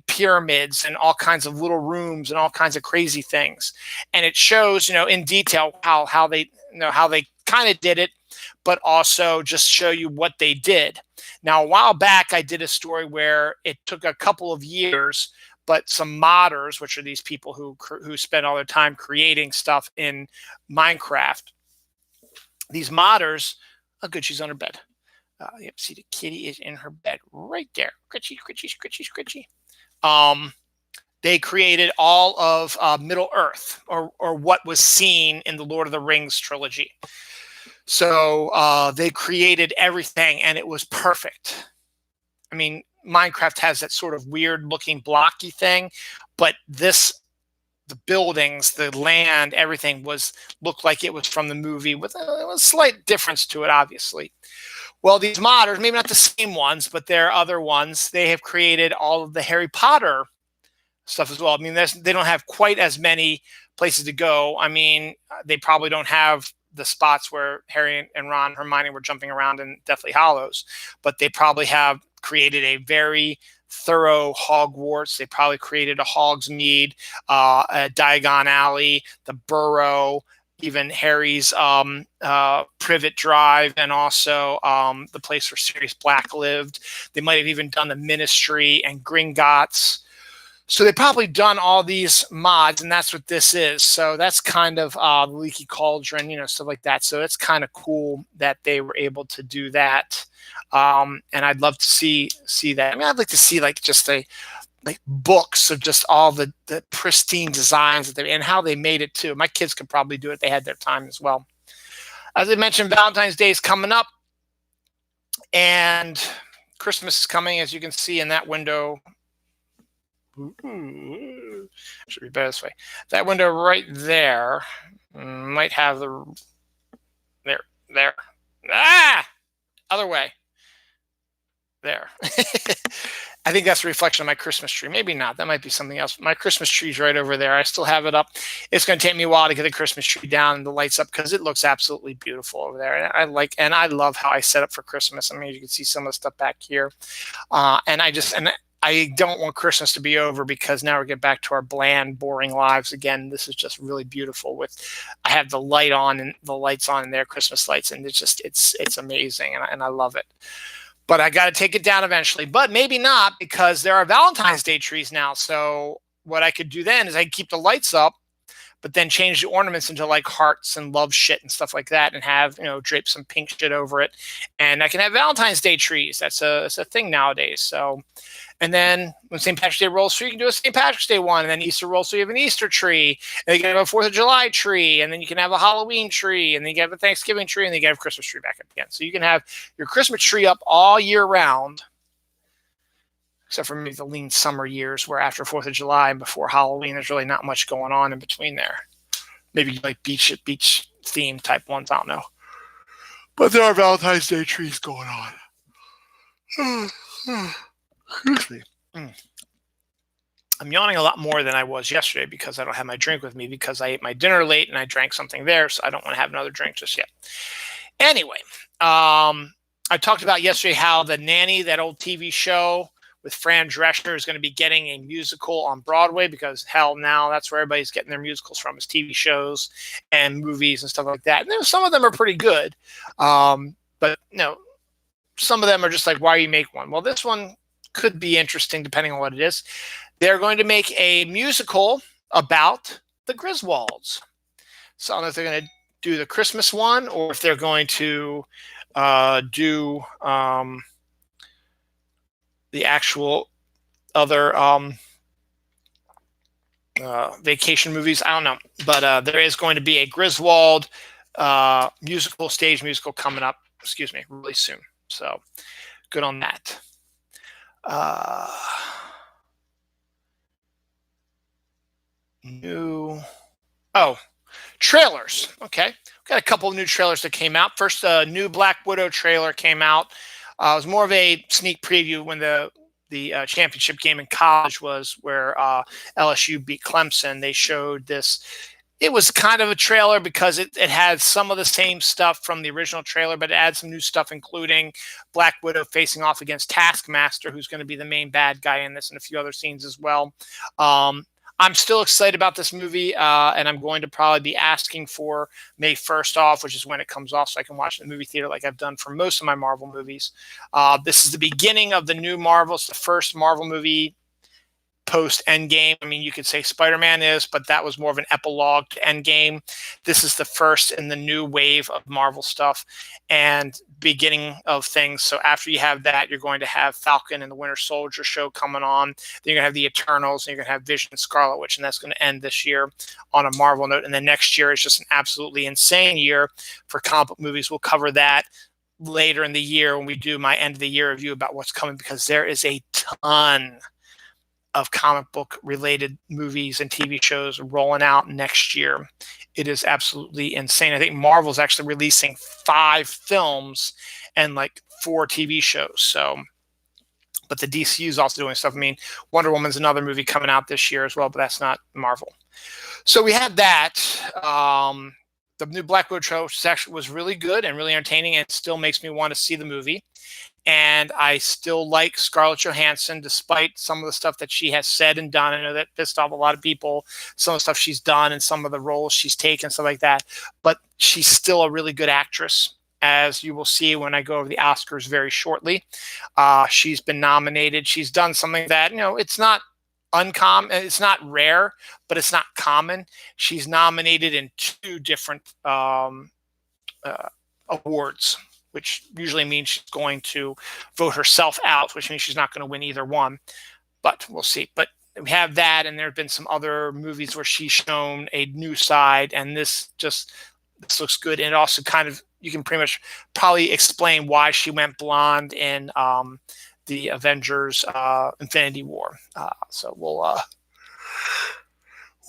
pyramids and all kinds of little rooms and all kinds of crazy things. And it shows, in detail how they, how they kind of did it, but also just show you what they did. Now, a while back, I did a story where it took a couple of years, but some modders, which are these people who spend all their time creating stuff in Minecraft, these modders, oh, good, she's on her bed. Yep, see, the kitty is in her bed right there. Scritchy, scritchy, scritchy, scritchy. They created all of Middle Earth, or what was seen in the Lord of the Rings trilogy. So they created everything, and it was perfect. I mean, Minecraft has that sort of weird looking blocky thing, but the buildings, the land, everything looked like it was from the movie with a slight difference to it, obviously. Well, these modders, maybe not the same ones, but there are other ones. They have created all of the Harry Potter stuff as well. I mean, they don't have quite as many places to go. I mean, they probably don't have the spots where Harry and Ron, Hermione were jumping around in Deathly Hallows, but they probably have created a very thorough Hogwarts. They probably created a Hogsmeade, a Diagon Alley, the Burrow, even Harry's Privet Drive, and also the place where Sirius Black lived. They might have even done the Ministry and Gringotts. So they've probably done all these mods, and that's what this is. So that's kind of the Leaky Cauldron, stuff like that. So it's kind of cool that they were able to do that. And I'd love to see that. I mean, I'd like to see just books of just all the pristine designs and how they made it too. My kids could probably do it. They had their time as well. As I mentioned, Valentine's Day is coming up, and Christmas is coming, as you can see in that window. Ooh, should be better this way. That window right there might have there. Other way. There. I think that's a reflection of my Christmas tree. Maybe not. That might be something else. My Christmas tree's right over there. I still have it up. It's going to take me a while to get the Christmas tree down and the lights up because it looks absolutely beautiful over there. And I love how I set up for Christmas. I mean, you can see some of the stuff back here. And I don't want Christmas to be over because now we get back to our bland, boring lives again. This is just really beautiful. I have the light on and the lights on in there, Christmas lights, and it's amazing, and I love it. But I got to take it down eventually. But maybe not, because there are Valentine's Day trees now. So what I could do then is I could keep the lights up, but then change the ornaments into like hearts and love shit and stuff like that, and have, drape some pink shit over it. And I can have Valentine's Day trees. That's a thing nowadays. So, and then when St. Patrick's Day rolls through, you can do a St. Patrick's Day one. And then Easter rolls through, you have an Easter tree. And you can have a 4th of July tree. And then you can have a Halloween tree. And then you can have a Thanksgiving tree. And then you can have a Christmas tree back up again. So you can have your Christmas tree up all year round, except for maybe the lean summer years where after 4th of July and before Halloween, there's really not much going on in between there. Maybe like beach theme type ones, I don't know. But there are Valentine's Day trees going on. Excuse me. I'm yawning a lot more than I was yesterday because I don't have my drink with me because I ate my dinner late and I drank something there, so I don't want to have another drink just yet. Anyway, I talked about yesterday how The Nanny, that old TV show with Fran Drescher, is going to be getting a musical on Broadway because, hell, now that's where everybody's getting their musicals from, is TV shows and movies and stuff like that. And some of them are pretty good, but some of them are just like, why you make one? Well, this one could be interesting depending on what it is. They're going to make a musical about the Griswolds. So I don't know if they're going to do the Christmas one or if they're going to do the actual other vacation movies. I don't know. But there is going to be a Griswold stage musical coming up, really soon. So good on that. Trailers. Okay. Got a couple of new trailers that came out. First, a new Black Widow trailer came out. It was more of a sneak preview when the championship game in college was where LSU beat Clemson. They showed this it was kind of a trailer because it had some of the same stuff from the original trailer, but it adds some new stuff, including Black Widow facing off against Taskmaster, who's going to be the main bad guy in this, and a few other scenes as well. I'm still excited about this movie, and I'm going to probably be asking for May 1st off, which is when it comes off, so I can watch it in the movie theater like I've done for most of my Marvel movies. This is the beginning of the new Marvel. It's the first Marvel movie post Endgame. I mean, you could say Spider-Man is, but that was more of an epilogue to Endgame. This is the first in the new wave of Marvel stuff and beginning of things. So after you have that, you're going to have Falcon and the Winter Soldier show coming on. Then you're going to have the Eternals, and you're going to have Vision and Scarlet Witch, and that's going to end this year on a Marvel note. And then next year is just an absolutely insane year for comic book movies. We'll cover that later in the year when we do my end of the year review about what's coming, because there is a ton of comic book related movies and TV shows rolling out next year. It is absolutely insane. I think Marvel's actually releasing 5 films and like 4 TV shows. So, but the DCU is also doing stuff. I mean, Wonder Woman's another movie coming out this year as well, but that's not Marvel. So we had that. The new Black Widow show was really good and really entertaining, and it still makes me want to see the movie. And I still like Scarlett Johansson, despite some of the stuff that she has said and done. I know that pissed off a lot of people, some of the stuff she's done and some of the roles she's taken, stuff like that. But she's still a really good actress, as you will see when I go over the Oscars very shortly. She's been nominated. She's done something that, it's not uncommon. It's not rare, but it's not common. She's nominated in 2 different awards, which usually means she's going to vote herself out, which means she's not going to win either one. But we'll see. But we have that, and there have been some other movies where she's shown a new side, and this looks good. And it also kind of, you can pretty much probably explain why she went blonde in the Avengers Infinity War. So we'll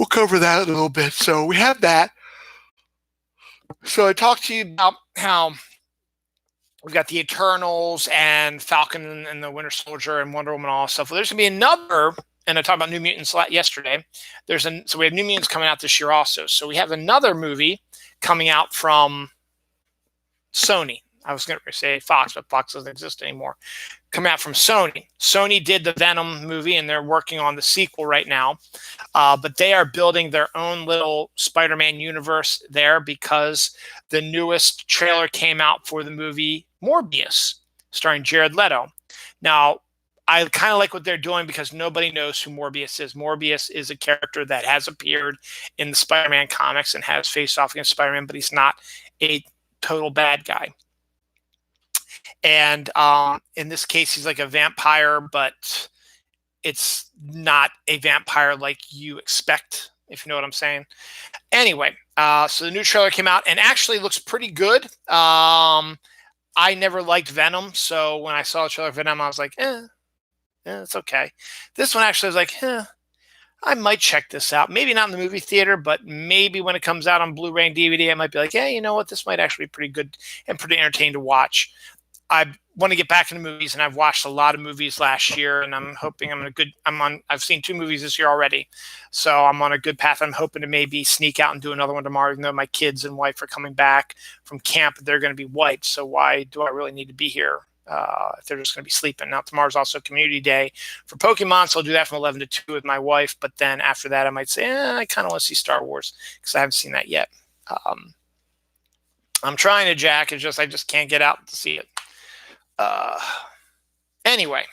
cover that a little bit. So we have that. So I talked to you about how we've got the Eternals and Falcon and the Winter Soldier and Wonder Woman and all that stuff. Well, there's going to be another, and I talked about New Mutants yesterday. So we have New Mutants coming out this year also. So we have another movie coming out from Sony. I was going to say Fox, but Fox doesn't exist anymore. Coming out from Sony. Sony did the Venom movie, and they're working on the sequel right now. But they are building their own little Spider-Man universe there, because the newest trailer came out for the movie Morbius, starring Jared Leto. Now, I kind of like what they're doing because nobody knows who Morbius is. Morbius is a character that has appeared in the Spider-Man comics and has faced off against Spider-Man, but he's not a total bad guy. And in this case, he's like a vampire, but it's not a vampire like you expect, if you know what I'm saying. Anyway, so the new trailer came out and actually looks pretty good. I never liked Venom, so when I saw the trailer for Venom, I was like, it's okay. This one actually was like, I might check this out. Maybe not in the movie theater, but maybe when it comes out on Blu-ray and DVD, I might be like, you know what? This might actually be pretty good and pretty entertaining to watch. I want to get back into movies, and I've watched a lot of movies last year, and I'm hoping I've seen 2 movies this year already, so I'm on a good path. I'm hoping to maybe sneak out and do another one tomorrow, even though my kids and wife are coming back from camp. They're going to be wiped, so why do I really need to be here if they're just going to be sleeping? Now, tomorrow's also community day for Pokemon, so I'll do that from 11 to 2 with my wife, but then after that, I might say, I kind of want to see Star Wars, because I haven't seen that yet. I'm trying to, Jack. It's just I just can't get out to see it. Anyway,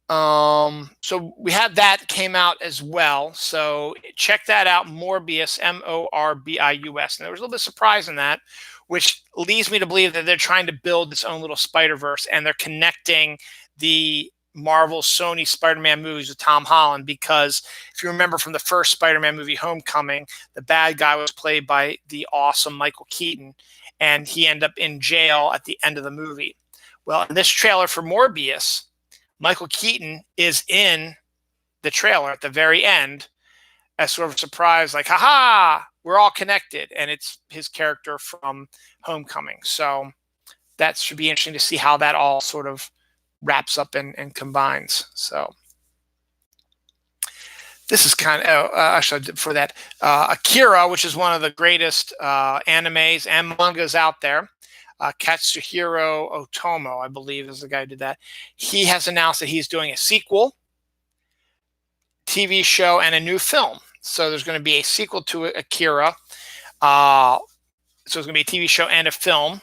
so we had that came out as well. So check that out. Morbius, Morbius. And there was a little bit of surprise in that, which leads me to believe that they're trying to build its own little Spider-Verse, and they're connecting the Marvel Sony Spider-Man movies with Tom Holland, because if you remember from the first Spider-Man movie, Homecoming, the bad guy was played by the awesome Michael Keaton, and he ended up in jail at the end of the movie. Well, in this trailer for Morbius, Michael Keaton is in the trailer at the very end as sort of a surprise, like, haha, we're all connected. And it's his character from Homecoming. So that should be interesting to see how that all sort of wraps up and combines. So this is kind of actually for that Akira, which is one of the greatest animes and mangas out there. Katsuhiro Otomo, I believe, is the guy who did that. He has announced that he's doing a sequel, TV show, and a new film. So there's going to be a sequel to Akira. So it's going to be a TV show and a film.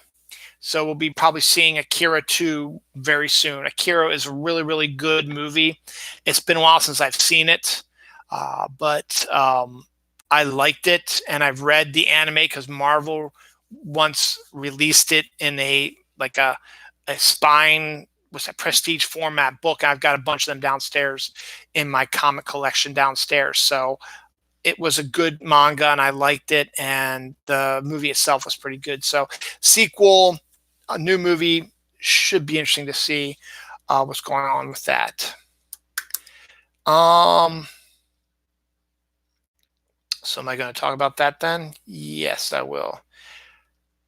So we'll be probably seeing Akira 2 very soon. Akira is a really, really good movie. It's been a while since I've seen it, but I liked it, and I've read the anime because Marvel once released it in a spine, what's that, prestige format book. I've got a bunch of them downstairs in my comic collection downstairs. So it was a good manga, and I liked it, and the movie itself was pretty good. So sequel, a new movie, should be interesting to see what's going on with that. So am I going to talk about that then? Yes, I will.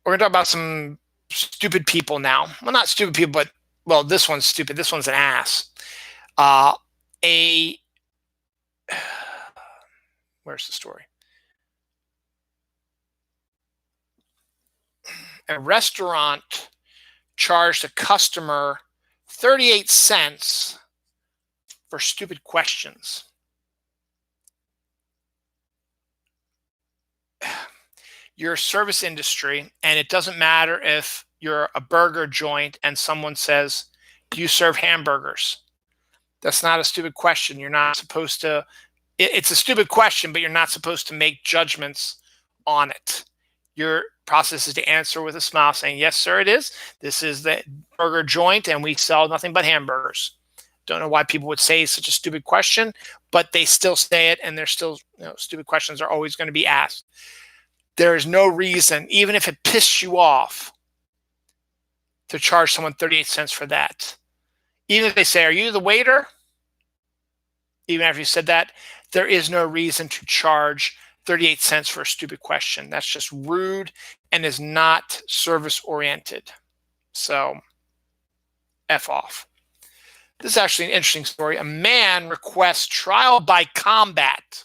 We're going to talk about some stupid people now. Well, not stupid people, but, well, this one's stupid. This one's an ass. Where's the story? A restaurant charged a customer 38 cents for stupid questions. You're a service industry, and it doesn't matter if you're a burger joint and someone says, "Do you serve hamburgers?" That's not a stupid question. You're not supposed to. It's a stupid question, but you're not supposed to make judgments on it. Your process is to answer with a smile, saying, "Yes, sir, it is. This is the burger joint, and we sell nothing but hamburgers." Don't know why people would say such a stupid question, but they still say it, and they're still, stupid questions are always going to be asked. There is no reason, even if it pisses you off, to charge someone 38 cents for that. Even if they say, "Are you the waiter?" Even after you said that, there is no reason to charge 38 cents for a stupid question. That's just rude and is not service oriented. So, F off. This is actually an interesting story. A man requests trial by combat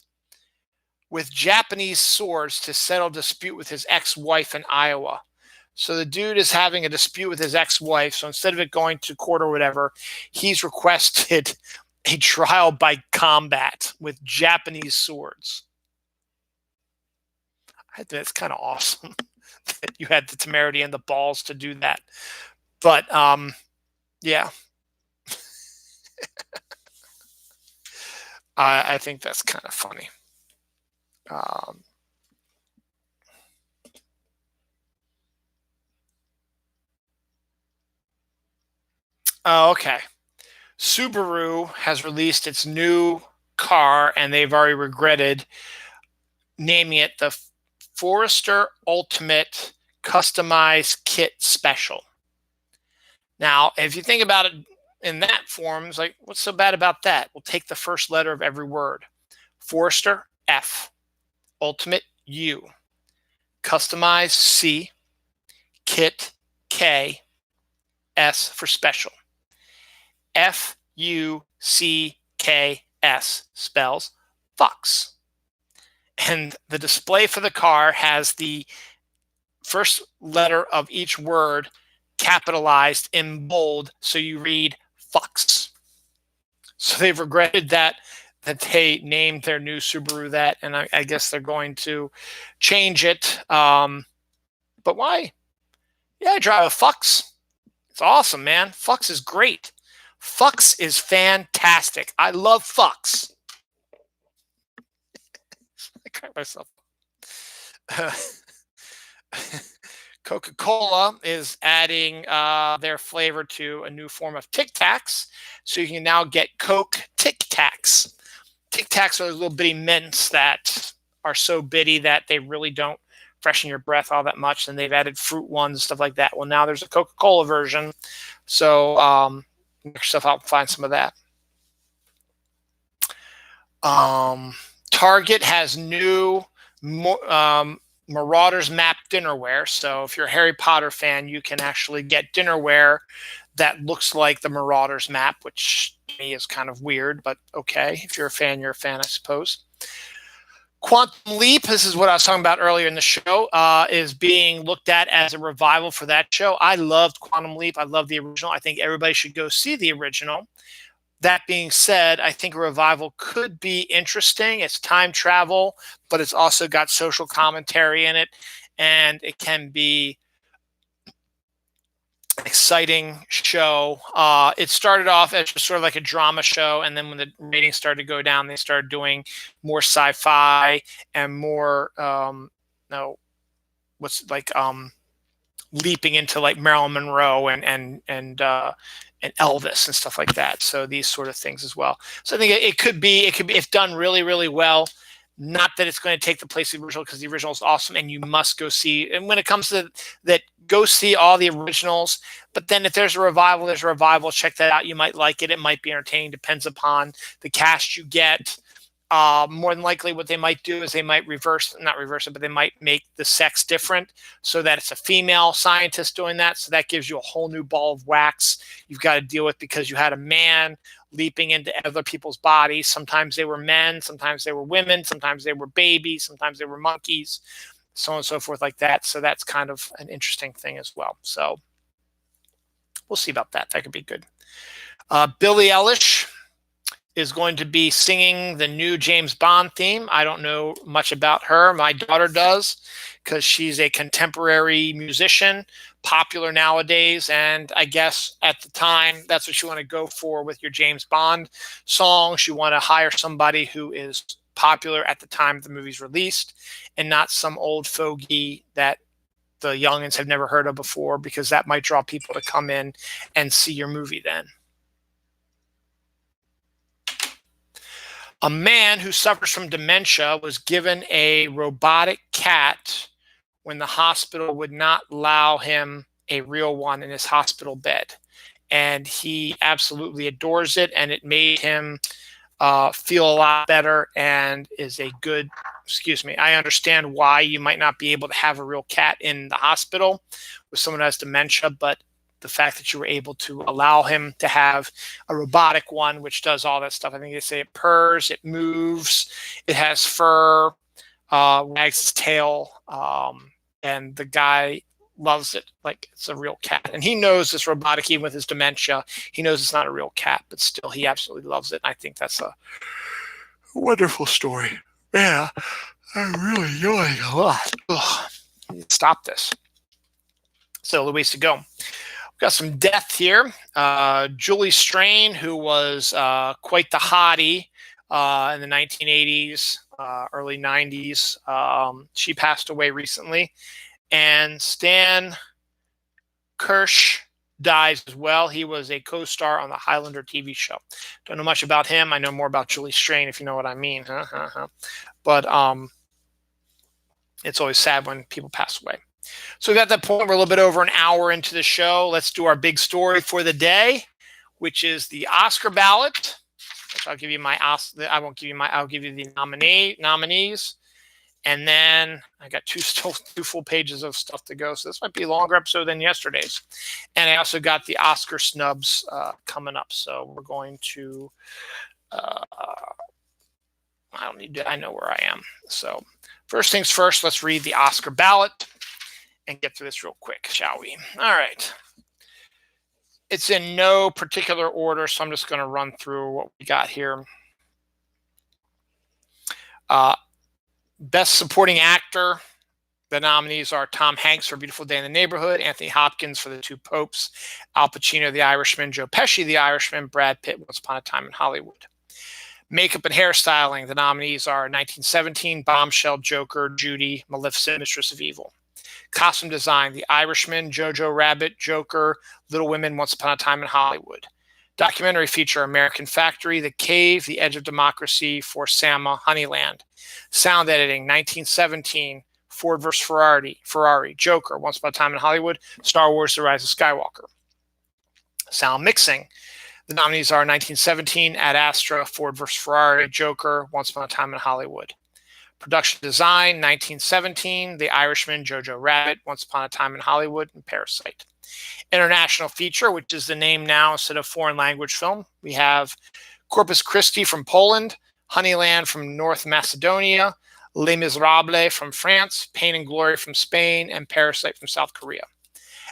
with Japanese swords to settle dispute with his ex-wife in Iowa. So the dude is having a dispute with his ex-wife. So instead of it going to court or whatever, he's requested a trial by combat with Japanese swords. I think that's kind of awesome that you had the temerity and the balls to do that. But yeah, I think that's kind of funny. Okay. Subaru has released its new car, and they've already regretted naming it the Forester Ultimate Customized Kit Special. Now, if you think about it in that form, it's like, what's so bad about that? We'll take the first letter of every word. Forester, F. Ultimate, U. Customized, C. Kit, K. S for special. F-U-C-K-S spells fucks. And the display for the car has the first letter of each word capitalized in bold, so you read fucks. So they've regretted that they named their new Subaru that, and I guess they're going to change it. But why? Yeah, I drive a Fucks. It's awesome, man. Fucks is great. Fucks is fantastic. I love Fucks. I crack myself. Coca-Cola is adding their flavor to a new form of Tic Tacs, so you can now get Coke Tic Tacs. Tic Tacs are those little bitty mints that are so bitty that they really don't freshen your breath all that much, and they've added fruit ones, stuff like that. Well, now there's a Coca-Cola version, so make yourself out and find some of that. Target has new Marauders Map dinnerware. So if you're a Harry Potter fan, you can actually get dinnerware that looks like the Marauders map, which to me is kind of weird, but okay. If you're a fan, you're a fan, I suppose. Quantum Leap, this is what I was talking about earlier in the show, is being looked at as a revival for that show. I loved Quantum Leap. I love the original. I think everybody should go see the original. That being said, I think a revival could be interesting. It's time travel, but it's also got social commentary in it, and it can be an exciting show. It started off as just sort of like a drama show, and then when the ratings started to go down, they started doing more sci-fi and more, no, what's like leaping into like Marilyn Monroe and Elvis and stuff like that. So these sort of things as well. So I think it could be if done really, really well. Not that it's going to take the place of the original, because the original is awesome and you must go see. And when it comes to that, go see all the originals. But then if there's a revival, there's a revival. Check that out. You might like it. It might be entertaining. Depends upon the cast you get. More than likely what they might do is they might not reverse it, but they might make the sex different so that it's a female scientist doing that. So that gives you a whole new ball of wax you've got to deal with, because you had a man leaping into other people's bodies. Sometimes they were men, sometimes they were women, sometimes they were babies, sometimes they were monkeys, so on and so forth like that. So that's kind of an interesting thing as well. So we'll see about that. That could be good. Billie Eilish is going to be singing the new James Bond theme. I don't know much about her. My daughter does, because she's a contemporary musician, popular nowadays. And I guess at the time, that's what you want to go for with your James Bond songs. You want to hire somebody who is popular at the time the movie's released, and not some old fogey that the youngins have never heard of before, because that might draw people to come in and see your movie then. A man who suffers from dementia was given a robotic cat when the hospital would not allow him a real one in his hospital bed. And he absolutely adores it, and it made him feel a lot better, and is a good, I understand why you might not be able to have a real cat in the hospital with someone who has dementia, but the fact that you were able to allow him to have a robotic one, which does all that stuff. I think they say it purrs, it moves, it has fur, wags its tail, and the guy loves it like it's a real cat. And he knows this robotic, even with his dementia, he knows it's not a real cat, but still he absolutely loves it. And I think that's a wonderful story. Yeah, I'm really enjoying a lot. Ugh. Stop this. So the ways to go. Got some death here. Julie Strain, who was quite the hottie in the 1980s, early 90s. She passed away recently. And Stan Kirsch dies as well. He was a co-star on the Highlander TV show. Don't know much about him. I know more about Julie Strain, if you know what I mean. But it's always sad when people pass away. So we've got that point. We're a little bit over an hour into the show. Let's do our big story for the day, which is the Oscar ballot. Which I'll give you my I'll give you the nominees. And then I got two full pages of stuff to go. So this might be a longer episode than yesterday's. And I also got the Oscar snubs coming up. So we're going to, I know where I am. So first things first, let's read the Oscar ballot and get through this real quick, shall we? All right. It's in no particular order, so I'm just going to run through what we got here. Best Supporting Actor, the nominees are Tom Hanks for Beautiful Day in the Neighborhood, Anthony Hopkins for The Two Popes, Al Pacino, The Irishman, Joe Pesci, The Irishman, Brad Pitt, Once Upon a Time in Hollywood. Makeup and hairstyling, the nominees are 1917, Bombshell, Joker, Judy, Maleficent, Mistress of Evil. Costume design, The Irishman, Jojo Rabbit, Joker, Little Women, Once Upon a Time in Hollywood. Documentary feature, American Factory, The Cave, The Edge of Democracy, For Sama, Honeyland. Sound editing, 1917, Ford vs. Ferrari, Joker, Once Upon a Time in Hollywood, Star Wars, The Rise of Skywalker. Sound mixing, the nominees are 1917, Ad Astra, Ford vs. Ferrari, Joker, Once Upon a Time in Hollywood. Production design, 1917, The Irishman, Jojo Rabbit, Once Upon a Time in Hollywood, and Parasite. International feature, which is the name now instead of foreign language film, we have Corpus Christi from Poland, Honeyland from North Macedonia, Les Miserables from France, Pain and Glory from Spain, and Parasite from South Korea.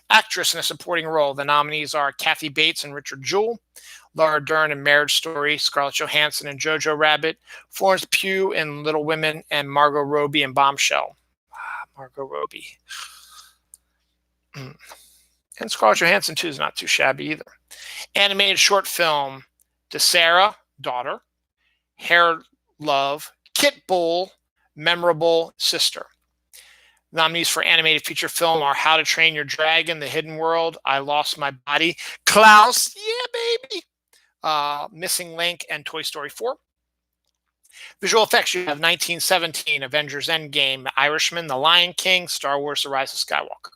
Actress in a supporting role, the nominees are Kathy Bates and Richard Jewell, Laura Dern in Marriage Story, Scarlett Johansson in Jojo Rabbit, Florence Pugh in Little Women, and Margot Robbie in Bombshell. Margot Robbie. And Scarlett Johansson, too, is not too shabby either. Animated short film, DeSarah, Daughter, Hair Love, Kit Bull, Memorable Sister. Nominees for animated feature film are How to Train Your Dragon, The Hidden World, I Lost My Body, Klaus, yeah, baby, Missing Link, and Toy Story 4. Visual effects, you have 1917, Avengers Endgame, The Irishman, The Lion King, Star Wars, The Rise of Skywalker.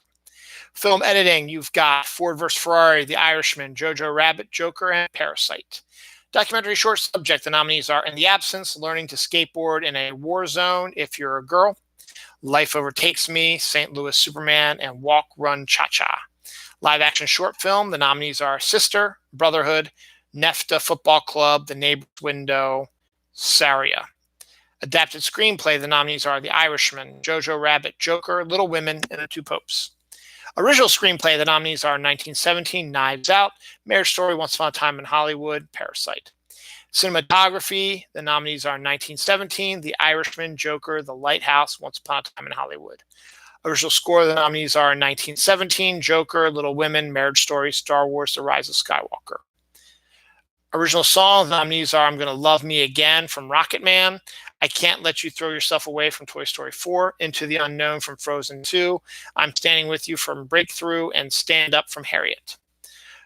Film editing, you've got Ford vs. Ferrari, The Irishman, Jojo Rabbit, Joker, and Parasite. Documentary short subject, the nominees are In the Absence, Learning to Skateboard in a War Zone, If You're a Girl, Life Overtakes Me, St. Louis Superman, and Walk, Run, Cha-Cha. Live action short film, the nominees are Sister, Brotherhood, Nefta Football Club, The Neighbor's Window, Saria. Adapted screenplay, the nominees are The Irishman, Jojo Rabbit, Joker, Little Women, and The Two Popes. Original screenplay, the nominees are 1917, Knives Out, Marriage Story, Once Upon a Time in Hollywood, Parasite. Cinematography, the nominees are 1917, The Irishman, Joker, The Lighthouse, Once Upon a Time in Hollywood. Original score, the nominees are 1917, Joker, Little Women, Marriage Story, Star Wars, The Rise of Skywalker. Original song, the nominees are I'm Gonna Love Me Again from Rocket Man, I Can't Let You Throw Yourself Away from Toy Story 4, Into the Unknown from Frozen 2, I'm Standing With You from Breakthrough, and Stand Up from Harriet.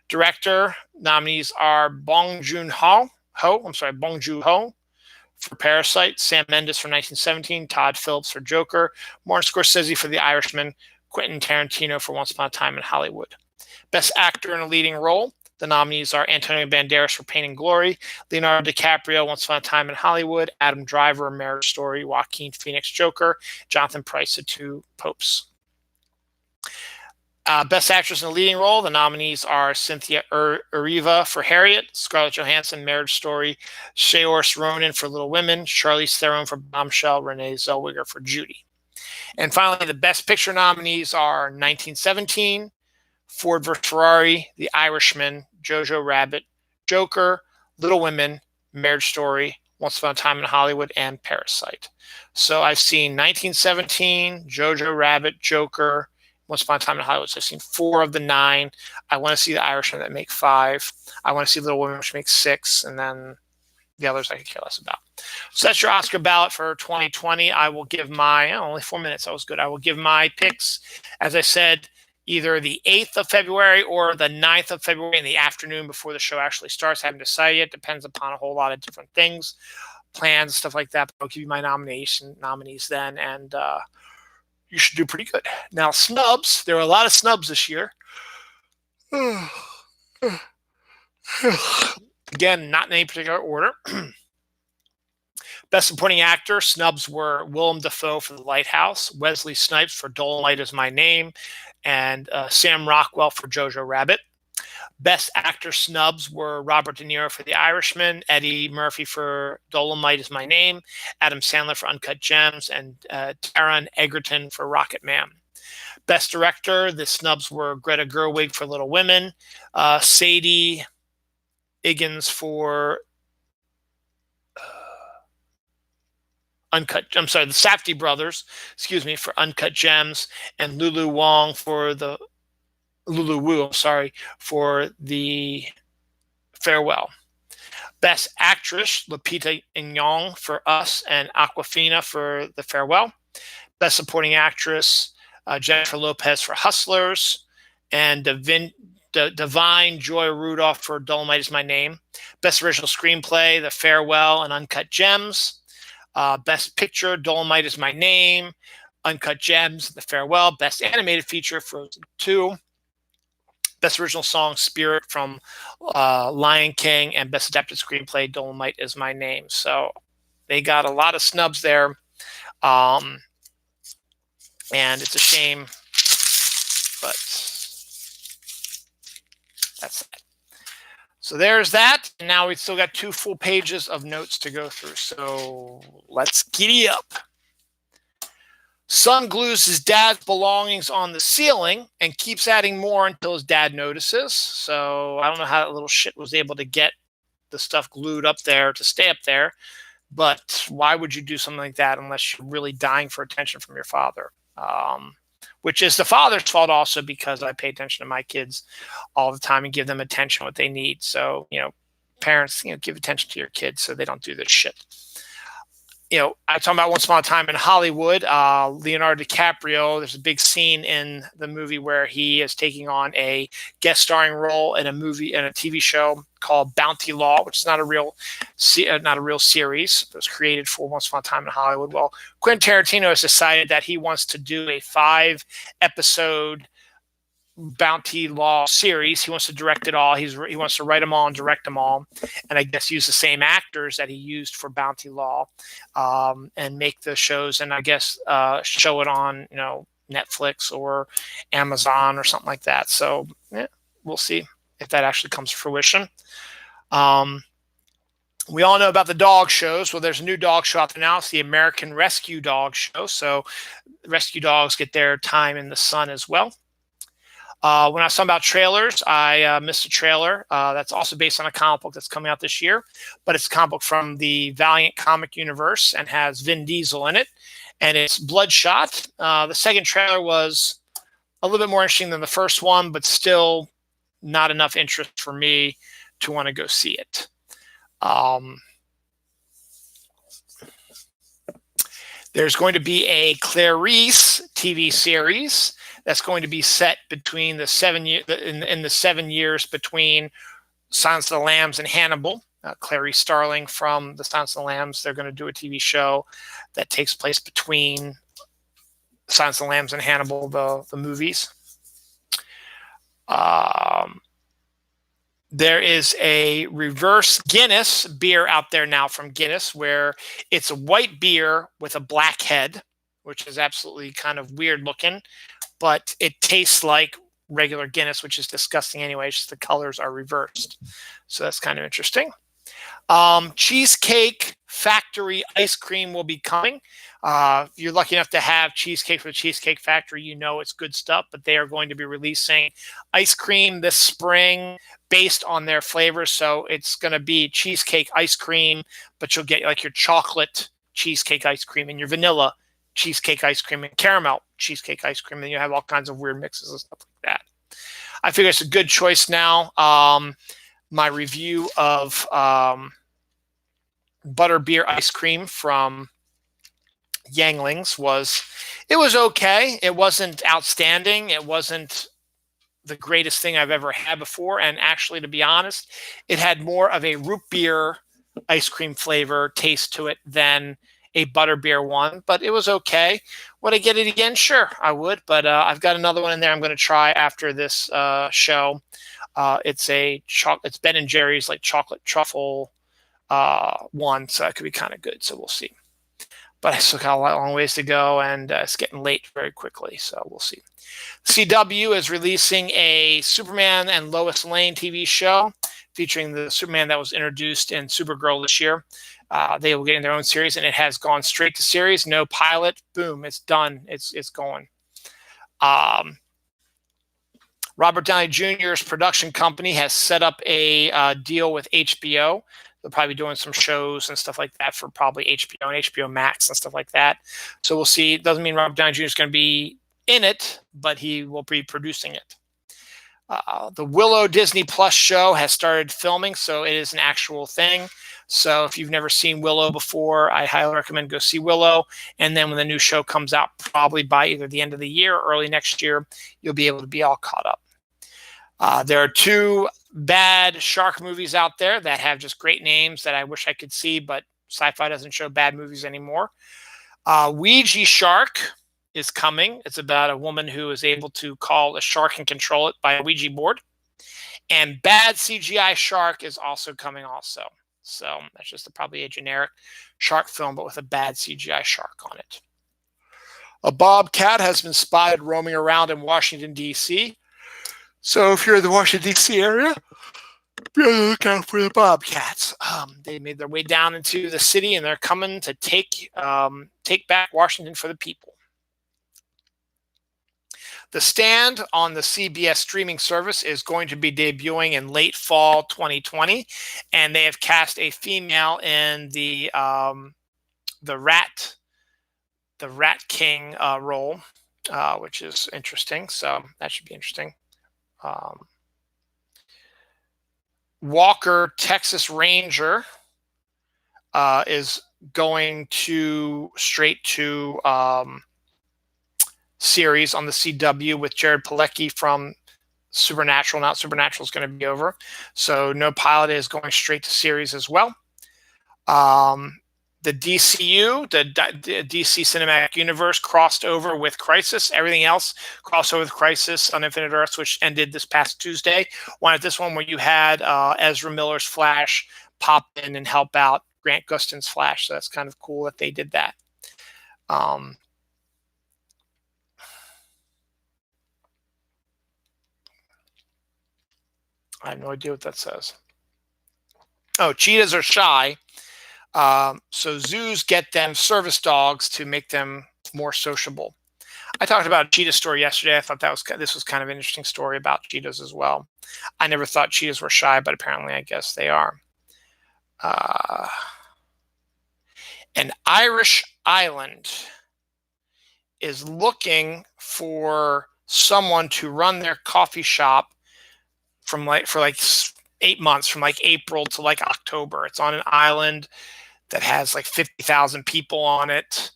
Director, nominees are Bong Joon-ho for Parasite, Sam Mendes for 1917, Todd Phillips for Joker, Martin Scorsese for The Irishman, Quentin Tarantino for Once Upon a Time in Hollywood. Best Actor in a Leading Role, the nominees are Antonio Banderas for Pain and Glory, Leonardo DiCaprio, Once Upon a Time in Hollywood, Adam Driver, Marriage Story, Joaquin Phoenix, Joker, Jonathan Pryce, The Two Popes. Best Actress in a Leading Role, the nominees are Cynthia Erivo for Harriet, Scarlett Johansson, Marriage Story, Saoirse Ronan for Little Women, Charlize Theron for Bombshell, Renee Zellweger for Judy. And finally, the Best Picture nominees are 1917, Ford vs. Ferrari, The Irishman, Jojo Rabbit, Joker, Little Women, Marriage Story, Once Upon a Time in Hollywood, and Parasite. So I've seen 1917, Jojo Rabbit, Joker, Once Upon a Time in Hollywood. So I've seen 4 of the 9. I want to see The Irishman that make 5. I want to see Little Women, which makes 6. And then the others I could care less about. So that's your Oscar ballot for 2020. I will give my, only 4 minutes. That was good. I will give my picks, as I said, either the 8th of February or the 9th of February in the afternoon before the show actually starts. I haven't decided yet. Depends upon a whole lot of different things, plans, stuff like that. But I'll give you my nominees then, and you should do pretty good. Now, snubs. There are a lot of snubs this year. Again, not in any particular order. Best Supporting Actor, snubs were Willem Dafoe for The Lighthouse, Wesley Snipes for Dolomite Is My Name, and Sam Rockwell for Jojo Rabbit. Best Actor snubs were Robert De Niro for The Irishman, Eddie Murphy for Dolomite Is My Name, Adam Sandler for Uncut Gems, and Taron Egerton for Rocket Man. Best Director, the snubs were Greta Gerwig for Little Women, Sadie Higgins for the Safdie brothers, for Uncut Gems, and Lulu Wu for The Farewell. Best Actress, Lupita Nyong'o for Us and Awkwafina for The Farewell. Best Supporting Actress, Jennifer Lopez for Hustlers, and Divine Joy Rudolph for Dolomite Is My Name. Best Original Screenplay, The Farewell and Uncut Gems. Best Picture, Dolomite Is My Name, Uncut Gems, The Farewell. Best Animated Feature, Frozen 2. Best Original Song, Spirit from Lion King. And Best Adapted Screenplay, Dolomite Is My Name. So they got a lot of snubs there. And it's a shame, but That's it. So there's that. And now we've still got 2 full pages of notes to go through. So let's giddy up. Son glues his dad's belongings on the ceiling and keeps adding more until his dad notices. So I don't know how that little shit was able to get the stuff glued up there to stay up there. But why would you do something like that unless you're really dying for attention from your father? Which is the father's fault also, because I pay attention to my kids all the time and give them attention what they need. So, parents, give attention to your kids so they don't do this shit. I talk about Once Upon a Time in Hollywood. Leonardo DiCaprio, there's a big scene in the movie where he is taking on a guest starring role in a TV show called Bounty Law, which is not a real series. It was created for Once Upon a Time in Hollywood. Well, Quentin Tarantino has decided that he wants to do a 5-episode Bounty Law series. He wants to direct it all. He wants to write them all and direct them all, and I guess use the same actors that he used for Bounty Law, and make the shows, and I guess show it on Netflix or Amazon or something like that. So we'll see if that actually comes to fruition. We all know about the dog shows. Well, there's a new dog show out there now. It's the American Rescue Dog Show. So rescue dogs get their time in the sun as well. When I was talking about trailers, I missed a trailer that's also based on a comic book that's coming out this year, but it's a comic book from the Valiant comic universe and has Vin Diesel in it, and it's Bloodshot. The second trailer was a little bit more interesting than the first one, but still not enough interest for me to want to go see it. There's going to be a Clarice TV series that's going to be set between the 7 years between Silence of the Lambs and Hannibal. Clarice Starling from the Silence of the Lambs, they're going to do a TV show that takes place between Silence of the Lambs and Hannibal, the movies. There is a reverse Guinness beer out there now from Guinness, where it's a white beer with a black head, which is absolutely kind of weird looking, but it tastes like regular Guinness, which is disgusting anyway. It's just the colors are reversed. So that's kind of interesting. Cheesecake Factory ice cream will be coming. If you're lucky enough to have cheesecake from the Cheesecake Factory, it's good stuff, but they are going to be releasing ice cream this spring based on their flavors. So it's going to be cheesecake ice cream, but you'll get like your chocolate cheesecake ice cream and your vanilla cheesecake ice cream and caramel cheesecake ice cream. And you have all kinds of weird mixes and stuff like that. I figure it's a good choice now. My review of butterbeer ice cream from Yanglings was okay. It wasn't outstanding. It wasn't the greatest thing I've ever had before. And actually, to be honest, it had more of a root beer ice cream flavor taste to it than a butterbeer one, but it was okay. Would I get it again? Sure, I would. But I've got another one in there I'm going to try after this show. It's Ben and Jerry's like chocolate truffle one, so that could be kind of good. So we'll see. But I still got a long ways to go, and it's getting late very quickly, so we'll see. CW is releasing a Superman and Lois Lane TV show featuring the Superman that was introduced in Supergirl this year. They will get in their own series, and it has gone straight to series. No pilot. Boom, it's done. It's going. Robert Downey Jr.'s production company has set up a deal with HBO. They'll probably be doing some shows and stuff like that for probably HBO and HBO Max and stuff like that. So we'll see. It doesn't mean Robert Downey Jr. is going to be in it, but he will be producing it. The Willow Disney Plus show has started filming, so it is an actual thing. So if you've never seen Willow before, I highly recommend go see Willow. And then when the new show comes out, probably by either the end of the year or early next year, you'll be able to be all caught up. There are 2 bad shark movies out there that have just great names that I wish I could see, but sci-fi doesn't show bad movies anymore. Ouija Shark is coming. It's about a woman who is able to call a shark and control it by a Ouija board. And Bad CGI Shark is also coming also. So that's just probably a generic shark film, but with a bad CGI shark on it. A bobcat has been spotted roaming around in Washington, D.C. So if you're in the Washington, D.C. area, be on the lookout for the Bobcats. They made their way down into the city, and they're coming to take back Washington for the people. The Stand on the CBS streaming service is going to be debuting in late fall 2020, and they have cast a female in the Rat King role, which is interesting. So that should be interesting. Walker, Texas Ranger, is going to straight to series on the CW with Jared Padalecki from Supernatural. Now Supernatural is going to be over, so no pilot is going straight to series as well. The DCU, the DC Cinematic Universe, crossed over with Crisis. Everything else crossed over with Crisis on Infinite Earths, which ended this past Tuesday. One at this one where you had Ezra Miller's Flash pop in and help out Grant Gustin's Flash. So that's kind of cool that they did that. I have no idea what that says. Oh, cheetahs are shy. So zoos get them service dogs to make them more sociable. I talked about a cheetah story yesterday. I thought this was kind of an interesting story about cheetahs as well. I never thought cheetahs were shy, but apparently I guess they are. An Irish island is looking for someone to run their coffee shop for 8 months, from like April to like October. It's on an island that has like 50,000 people on it,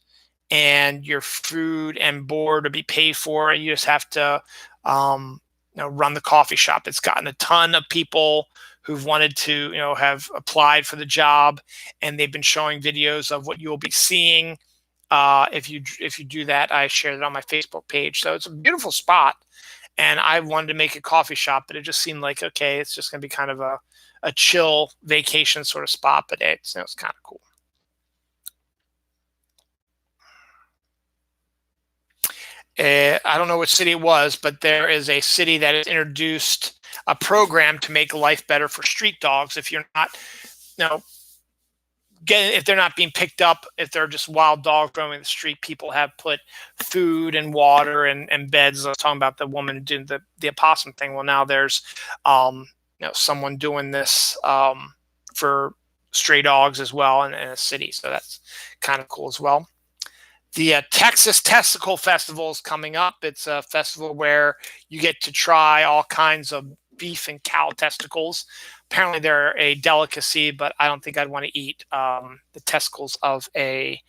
and your food and board will be paid for. You just have to run the coffee shop. It's gotten a ton of people who've wanted to have applied for the job, and they've been showing videos of what you'll be seeing if you do that. I shared it on my Facebook page. So it's a beautiful spot, and I wanted to make a coffee shop, but it just seemed like, okay, it's just going to be kind of a chill vacation sort of spot, but it's kind of cool. I don't know which city it was, but there is a city that has introduced a program to make life better for street dogs. If you're not, if they're not being picked up, if they're just wild dogs roaming the street, people have put food and water and beds. I was talking about the woman doing the opossum thing. Well, now there's someone doing this for stray dogs as well in a city. So that's kind of cool as well. The Texas Testicle Festival is coming up. It's a festival where you get to try all kinds of beef and cow testicles. Apparently they're a delicacy, but I don't think I'd want to eat the testicles of a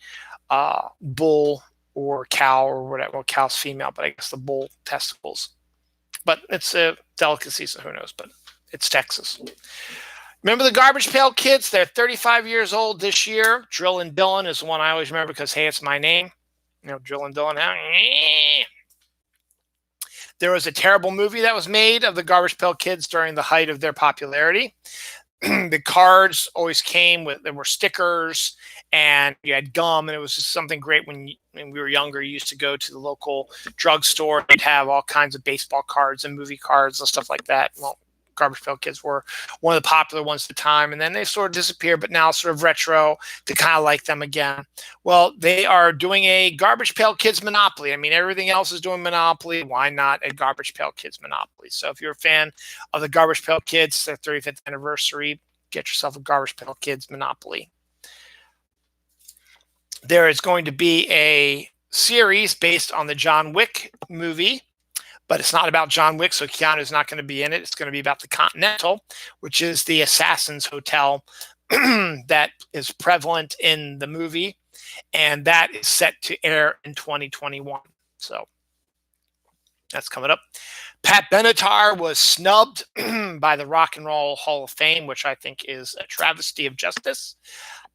bull or cow or whatever. Well, cow's female, but I guess the bull testicles. But it's a delicacy, so who knows? But it's Texas. Remember the Garbage Pail Kids? They're 35 years old this year. Drill and Dylan is the one I always remember because, hey, it's my name. Drill and Dylan. There was a terrible movie that was made of the Garbage Pail Kids during the height of their popularity. The cards always came with, there were stickers and you had gum, and it was just something great when we were younger. You used to go to the local drugstore. They'd have all kinds of baseball cards and movie cards and stuff like that. Well, Garbage Pail Kids were one of the popular ones at the time, and then they sort of disappeared, but now sort of retro to kind of like them again. Well, they are doing a Garbage Pail Kids Monopoly. I mean, everything else is doing Monopoly. Why not a Garbage Pail Kids Monopoly? So if you're a fan of the Garbage Pail Kids, their 35th anniversary, get yourself a Garbage Pail Kids Monopoly. There is going to be a series based on the John Wick movie, but it's not about John Wick, so Keanu's not going to be in it. It's going to be about the Continental, which is the Assassin's Hotel that is prevalent in the movie, and that is set to air in 2021. So that's coming up. Pat Benatar was snubbed by the Rock and Roll Hall of Fame, which I think is a travesty of justice,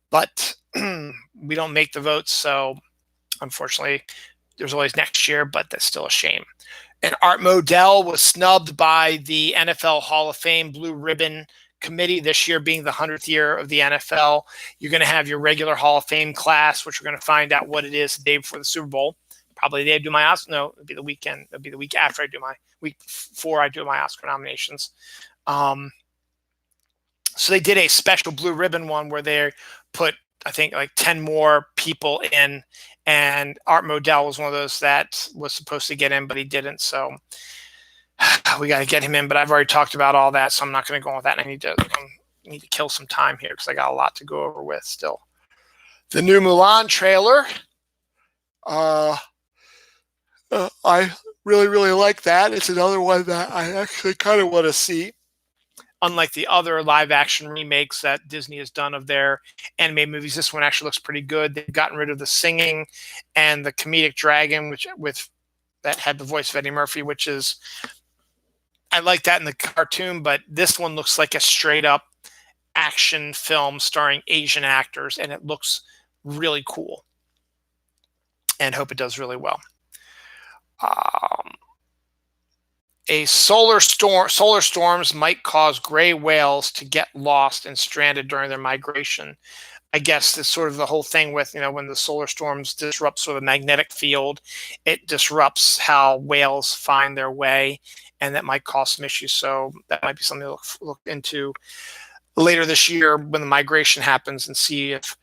but we don't make the votes, so unfortunately there's always next year, but that's still a shame. And Art Modell was snubbed by the NFL Hall of Fame Blue Ribbon Committee, this year being the 100th year of the NFL. You're going to have your regular Hall of Fame class, which we're going to find out what it is the day before the Super Bowl. probably the day I do my Oscar. No, it'll be the weekend. It'll be the week after I do my week before I do my Oscar nominations. So they did a special blue ribbon one where they put, I think, like 10 more people in, and Art Modell was one of those that was supposed to get in, but he didn't. So we got to get him in. But I've already talked about all that, so I'm not going to go on with that. And I need to kill some time here because I got a lot to go over with still. The new Mulan trailer. I really, really like that. It's another one that I actually kind of want to see. Unlike the other live action remakes that Disney has done of their animated movies, this one actually looks pretty good. They've gotten rid of the singing and the comedic dragon, that had the voice of Eddie Murphy, which is, I like that in the cartoon, but this one looks like a straight up action film starring Asian actors, and it looks really cool. And hope it does really well. Solar storms might cause gray whales to get lost and stranded during their migration. I guess it's sort of the whole thing with, when the solar storms disrupt sort of the magnetic field, it disrupts how whales find their way, and that might cause some issues. So that might be something to look into later this year when the migration happens, and see if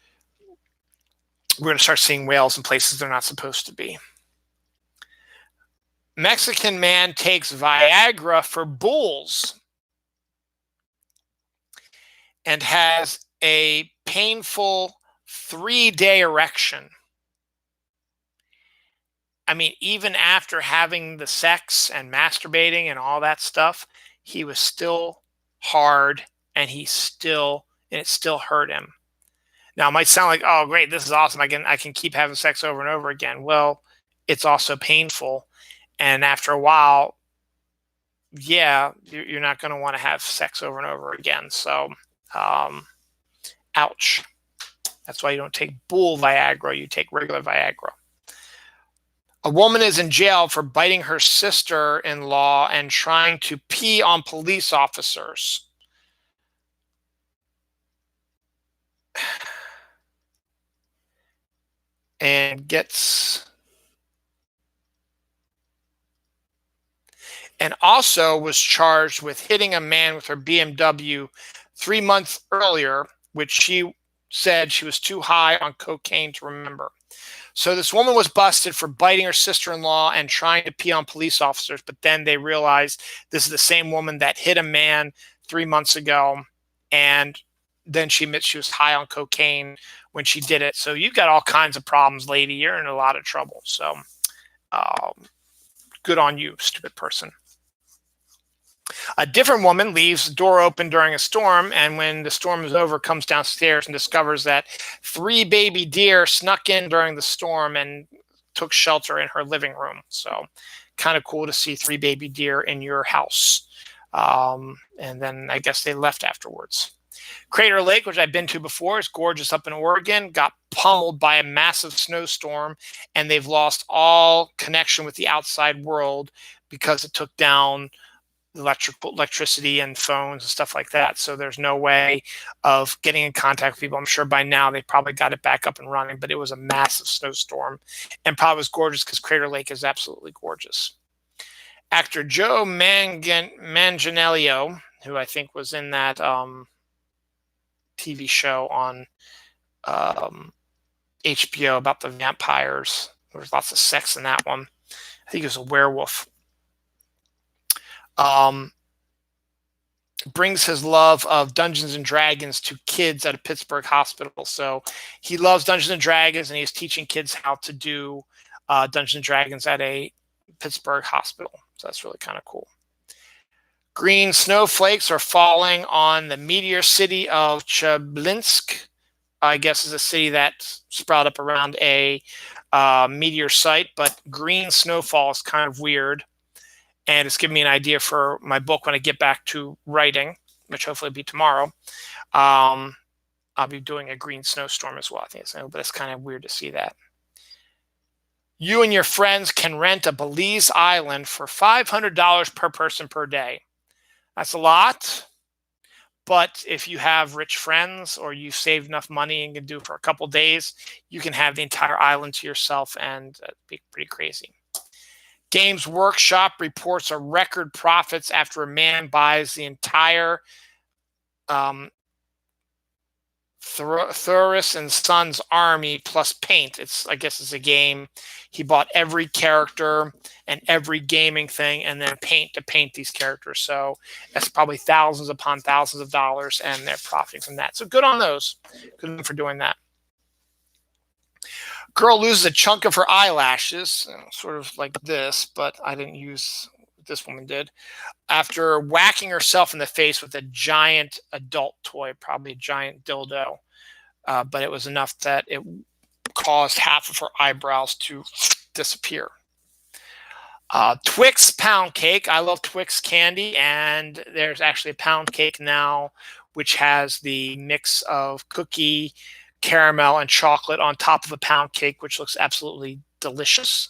we're going to start seeing whales in places they're not supposed to be. Mexican man takes Viagra for bulls and has a painful 3-day erection. I mean, even after having the sex and masturbating and all that stuff, he was still hard, and it still hurt him. Now, it might sound like, oh, great, this is awesome. I can keep having sex over and over again. Well, it's also painful. And after a while, yeah, you're not going to want to have sex over and over again. So, ouch. That's why you don't take bull Viagra. You take regular Viagra. A woman is in jail for biting her sister-in-law and trying to pee on police officers. And also was charged with hitting a man with her BMW 3 months earlier, which she said she was too high on cocaine to remember. So this woman was busted for biting her sister-in-law and trying to pee on police officers, but then they realized this is the same woman that hit a man 3 months ago, and then she admits she was high on cocaine when she did it. So you've got all kinds of problems, lady. You're in a lot of trouble. So good on you, stupid person. A different woman leaves the door open during a storm, and when the storm is over, comes downstairs and discovers that 3 baby deer snuck in during the storm and took shelter in her living room. So kind of cool to see 3 baby deer in your house. And then I guess they left afterwards. Crater Lake, which I've been to before, is gorgeous up in Oregon, got pummeled by a massive snowstorm, and they've lost all connection with the outside world because it took down electricity and phones and stuff like that. So there's no way of getting in contact with people. I'm sure by now they probably got it back up and running, but it was a massive snowstorm, and probably was gorgeous because Crater Lake is absolutely gorgeous. Actor Joe Manganiello, who I think was in that TV show on HBO about the vampires. There was lots of sex in that one. I think he was a werewolf. Brings his love of Dungeons and Dragons to kids at a Pittsburgh hospital. So he loves Dungeons and Dragons, and he's teaching kids how to do Dungeons and Dragons at a Pittsburgh hospital. So that's really kind of cool. Green snowflakes are falling on the meteor city of Chelyabinsk. I guess is a city that's sprout up around a meteor site, but green snowfall is kind of weird. And it's given me an idea for my book when I get back to writing, which hopefully will be tomorrow. I'll be doing a green snowstorm as well. I think but it's kind of weird to see that. You and your friends can rent a Belize island for $500 per person per day. That's a lot, But if you have rich friends or you've saved enough money and can do it for a couple days, you can have the entire island to yourself and be pretty crazy. Games Workshop reports a record profits after a man buys the entire um, Thuris and Sons army plus paint. I guess it's a game. He bought every character and every gaming thing and then paint to paint these characters. So that's probably thousands upon thousands of dollars, and they're profiting from that. So good on those. Good on them for doing that. Girl loses a chunk of her eyelashes, sort of like this, but I didn't use what this woman did, after whacking herself in the face with a giant adult toy, probably a giant dildo. But it was enough that it caused half of her eyebrows to disappear. Twix pound cake. I love Twix candy, and there's actually a pound cake now which has the mix of cookie, caramel, and chocolate on top of a pound cake, which looks absolutely delicious.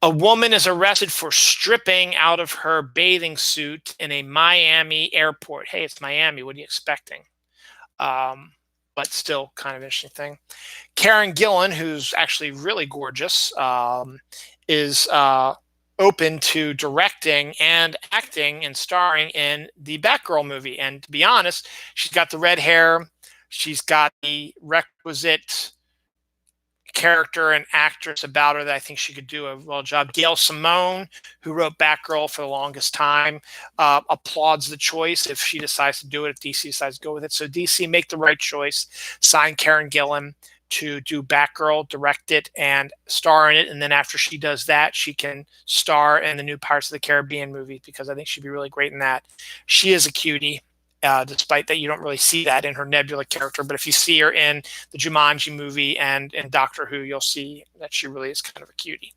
A woman is arrested for stripping out of her bathing suit in a Miami airport. Hey, it's Miami. What are you expecting? But still kind of interesting thing. Karen Gillan, who's actually really gorgeous, is open to directing and acting and starring in the Batgirl movie. And to be honest, she's got the red hair. She's got the requisite character and actress about her that I think she could do a well job. Gail Simone, who wrote Batgirl for the longest time, applauds the choice if she decides to do it, if DC decides to go with it. So DC, make the right choice. Sign Karen Gillan to do Batgirl, direct it, and star in it. And then after she does that, she can star in the new Pirates of the Caribbean movie, because I think she'd be really great in that. She is a cutie. Despite that you don't really see that in her Nebula character. But if you see her in the Jumanji movie and in Doctor Who, you'll see that she really is kind of a cutie.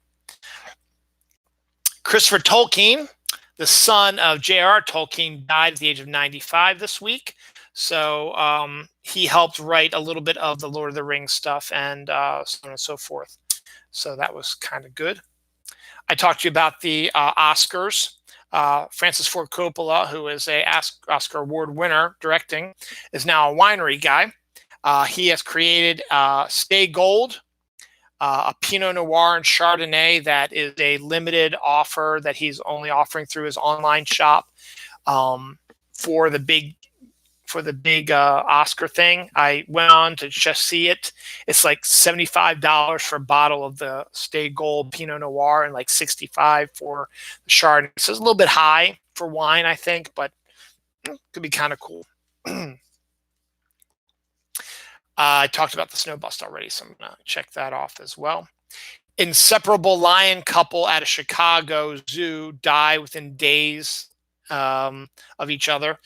Christopher Tolkien, the son of J.R.R. Tolkien, died at the age of 95 this week. So he helped write a little bit of the Lord of the Rings stuff and so on and so forth. So that was kind of good. I talked to you about the Oscars. Francis Ford Coppola, who is a Oscar Award winner directing, is now a winery guy. He has created Stay Gold, a Pinot Noir and Chardonnay that is a limited offer that he's only offering through his online shop for the big Oscar thing. I went on to just see it. It's like $75 for a bottle of the Stay Gold Pinot Noir and like $65 for the Chardonnay. So it's a little bit high for wine, I think, but could be kind of cool. I talked about the snow bust already, so I'm going to check that off as well. Inseparable lion couple at a Chicago zoo die within days of each other.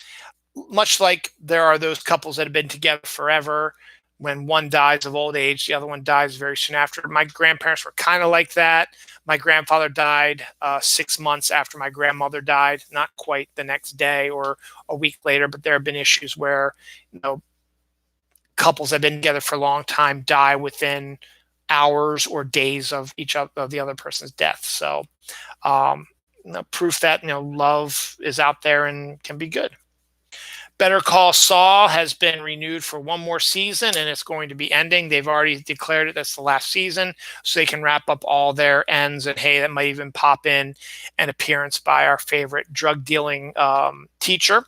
Much like there are those couples that have been together forever. When one dies of old age, the other one dies very soon after. My grandparents were kind of like that. My grandfather died 6 months after my grandmother died, not quite the next day or a week later, but there have been issues where, couples that have been together for a long time die within hours or days of the other person's death. So proof that love is out there and can be good. Better Call Saul has been renewed for one more season, and it's going to be ending. They've already declared it. That's the last season, so they can wrap up all their ends. And hey, that might even pop in an appearance by our favorite drug dealing teacher.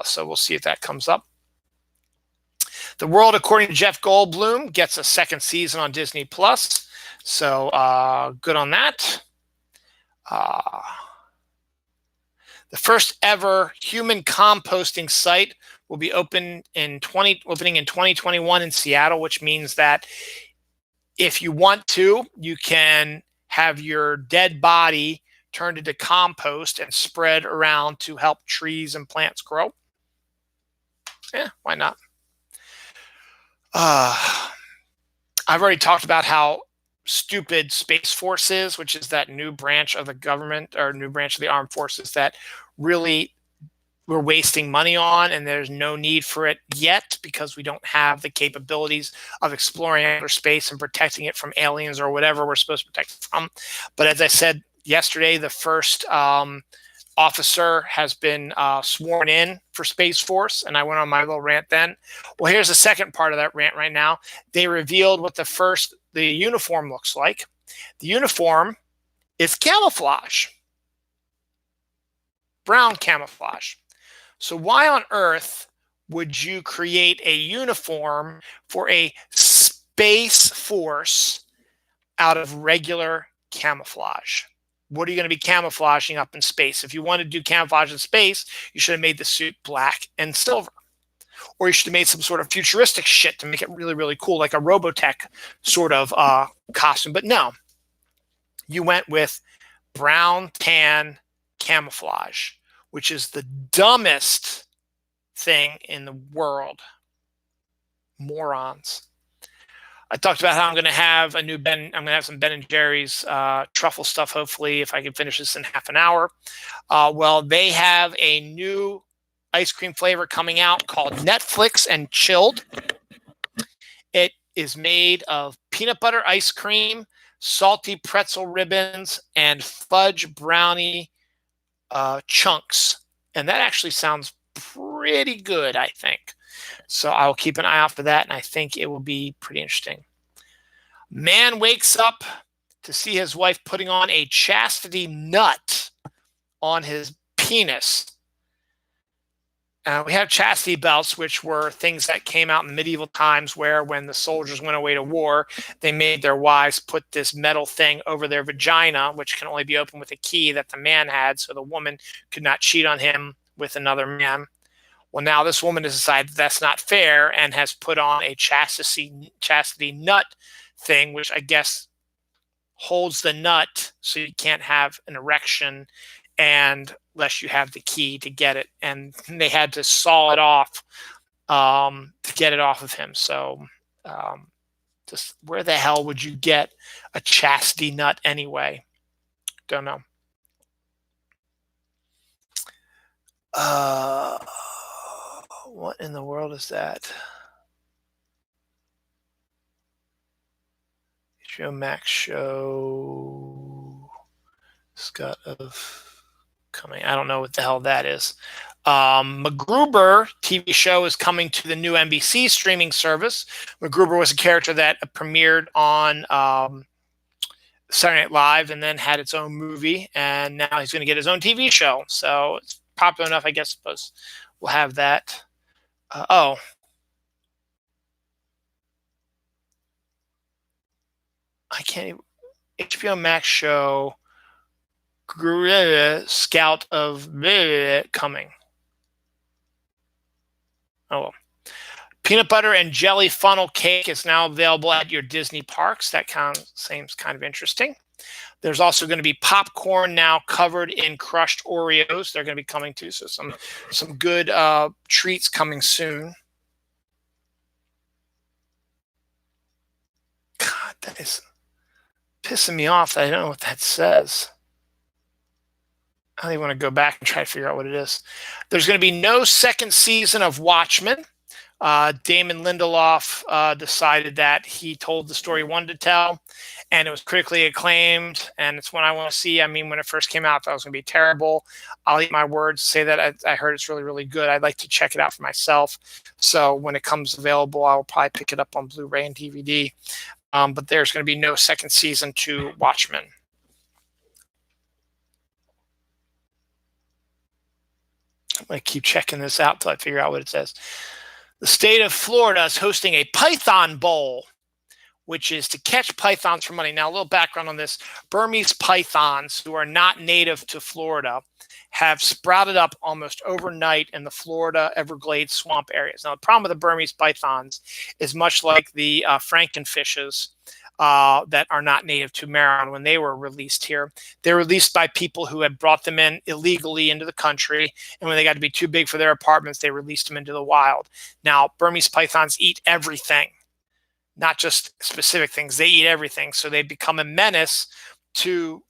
So we'll see if that comes up. The World According to Jeff Goldblum gets a second season on Disney Plus. So good on that. The first ever human composting site will be opening in 2021 in Seattle, which means that if you want to, you can have your dead body turned into compost and spread around to help trees and plants grow. Yeah, why not? I've already talked about how stupid Space Force is, which is that new branch of the government or new branch of the armed forces that really we're wasting money on, and there's no need for it yet because we don't have the capabilities of exploring outer space and protecting it from aliens or whatever we're supposed to protect it from. But as I said yesterday, the first officer has been sworn in for Space Force, and I went on my little rant then. Well, here's the second part of that rant right now. They revealed what the uniform looks like. The uniform is camouflage, brown camouflage. So why on earth would you create a uniform for a Space Force out of regular camouflage? What are you going to be camouflaging up in space? If you want to do camouflage in space, you should have made the suit black and silver. Or you should have made some sort of futuristic shit to make it really, really cool, like a Robotech sort of costume. But no, you went with brown, tan camouflage, which is the dumbest thing in the world. Morons. I talked about how I'm going to have I'm going to have some Ben and Jerry's truffle stuff, hopefully, if I can finish this in half an hour. Well, they have a new ice cream flavor coming out called Netflix and Chilled. It is made of peanut butter ice cream, salty pretzel ribbons, and fudge brownie chunks. And that actually sounds pretty good, I think. So I'll keep an eye out for that, and I think it will be pretty interesting. Man wakes up to see his wife putting on a chastity nut on his penis. We have chastity belts, which were things that came out in medieval times where when the soldiers went away to war, they made their wives put this metal thing over their vagina, which can only be opened with a key that the man had, so the woman could not cheat on him with another man. Well, now this woman has decided that's not fair and has put on a chastity nut thing, which I guess holds the nut so you can't have an erection unless you have the key to get it. And they had to saw it off to get it off of him. So just where the hell would you get a chastity nut anyway? Don't know. What in the world is that? HBO Max show Scott of coming. I don't know what the hell that is. MacGruber TV show is coming to the new NBC streaming service. MacGruber was a character that premiered on Saturday Night Live and then had its own movie, and now he's going to get his own TV show. So it's popular enough, I guess. Suppose we'll have that. I can't even. HBO Max show Scout of coming. Oh well. Peanut butter and jelly funnel cake is now available at your Disney parks. That seems kind of interesting. There's also going to be popcorn now covered in crushed Oreos. They're going to be coming too, so some good treats coming soon. God, that is pissing me off. I don't know what that says. I don't even want to go back and try to figure out what it is. There's going to be no second season of Watchmen. Damon Lindelof decided that he told the story he wanted to tell, and it was critically acclaimed, and it's one I want to see. I mean, when it first came out, I thought it was going to be terrible. I'll eat my words, say that I heard it's really, really good. I'd like to check it out for myself. So when it comes available, I'll probably pick it up on Blu-ray and DVD. But there's going to be no second season to Watchmen. I'm going to keep checking this out until I figure out what it says. The state of Florida is hosting a Python Bowl, which is to catch pythons for money. Now, a little background on this. Burmese pythons, who are not native to Florida, have sprouted up almost overnight in the Florida Everglades swamp areas. Now, the problem with the Burmese pythons is much like the frankenfishes that are not native to Maryland when they were released here. They're released by people who had brought them in illegally into the country, and when they got to be too big for their apartments, they released them into the wild. Now, Burmese pythons eat everything, not just specific things. They eat everything, so they become a menace to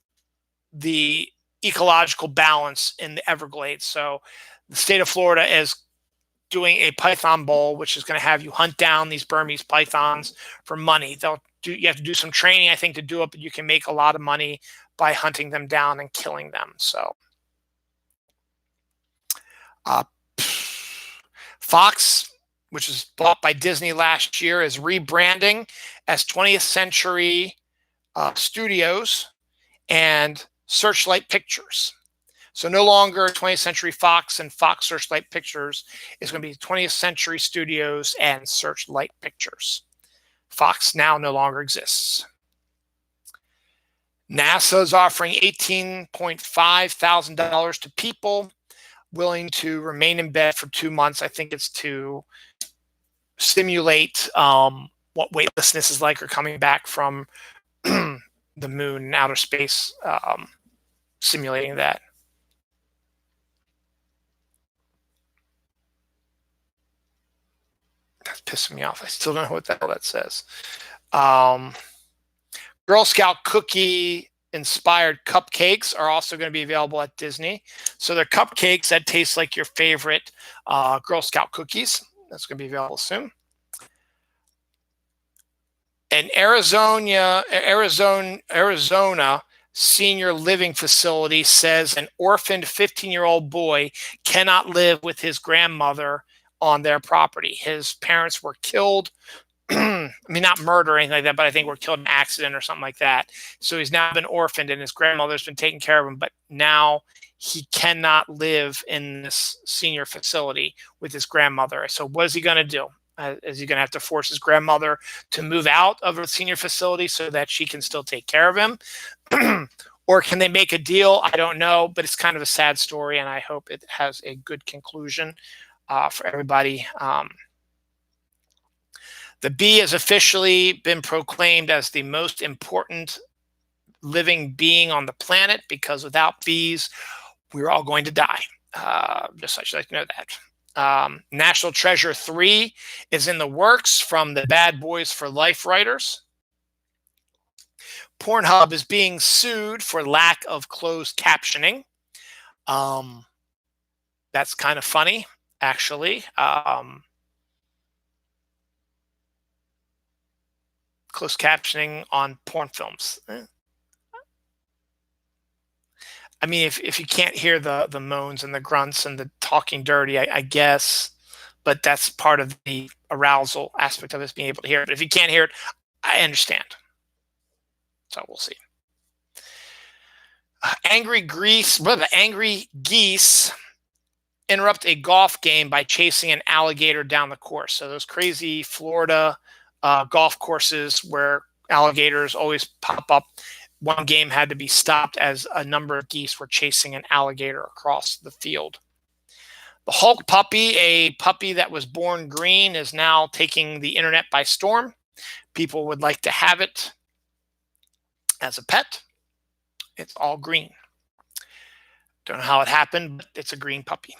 the ecological balance in the Everglades. So the state of Florida is doing a Python Bowl, which is going to have you hunt down these Burmese pythons for money. You have to do some training, I think, to do it, but you can make a lot of money by hunting them down and killing them. So Uh, Fox, which was bought by Disney last year, is rebranding as 20th Century Studios and Searchlight Pictures. So no longer 20th Century Fox and Fox Searchlight Pictures. Is going to be 20th Century Studios and Searchlight Pictures. Fox now no longer exists. NASA is offering $18.5 thousand to people willing to remain in bed for 2 months. I think it's to simulate what weightlessness is like or coming back from the moon and outer space, simulating that. That's pissing me off. I still don't know what the hell that says. Girl Scout cookie inspired cupcakes are also going to be available at Disney. So they're cupcakes that taste like your favorite Girl Scout cookies. That's going to be available soon. An Arizona senior living facility says an orphaned 15-year-old boy cannot live with his grandmother on their property. His parents were killed. I mean, not murder or anything like that, but I think were killed in an accident or something like that. So he's now been orphaned and his grandmother's been taking care of him, but now he cannot live in this senior facility with his grandmother. So what is he going to do? Is he going to have to force his grandmother to move out of a senior facility so that she can still take care of him? Or can they make a deal? I don't know, but it's kind of a sad story, and I hope it has a good conclusion for everybody. The bee has officially been proclaimed as the most important living being on the planet because without bees, we're all going to die. Just I should like to know that. National Treasure 3 is in the works from the Bad Boys for Life writers. Pornhub is being sued for lack of closed captioning. That's kind of funny, actually. Closed captioning on porn films. I mean, if you can't hear the moans and the grunts and the talking dirty, I guess, but that's part of the arousal aspect of us being able to hear it. But if you can't hear it, I understand. So we'll see. Angry geese interrupt a golf game by chasing an alligator down the course. So those crazy Florida golf courses where alligators always pop up. One game had to be stopped as a number of geese were chasing an alligator across the field. The Hulk puppy, a puppy that was born green, is now taking the internet by storm. People would like to have it as a pet. It's all green. Don't know how it happened, but it's a green puppy.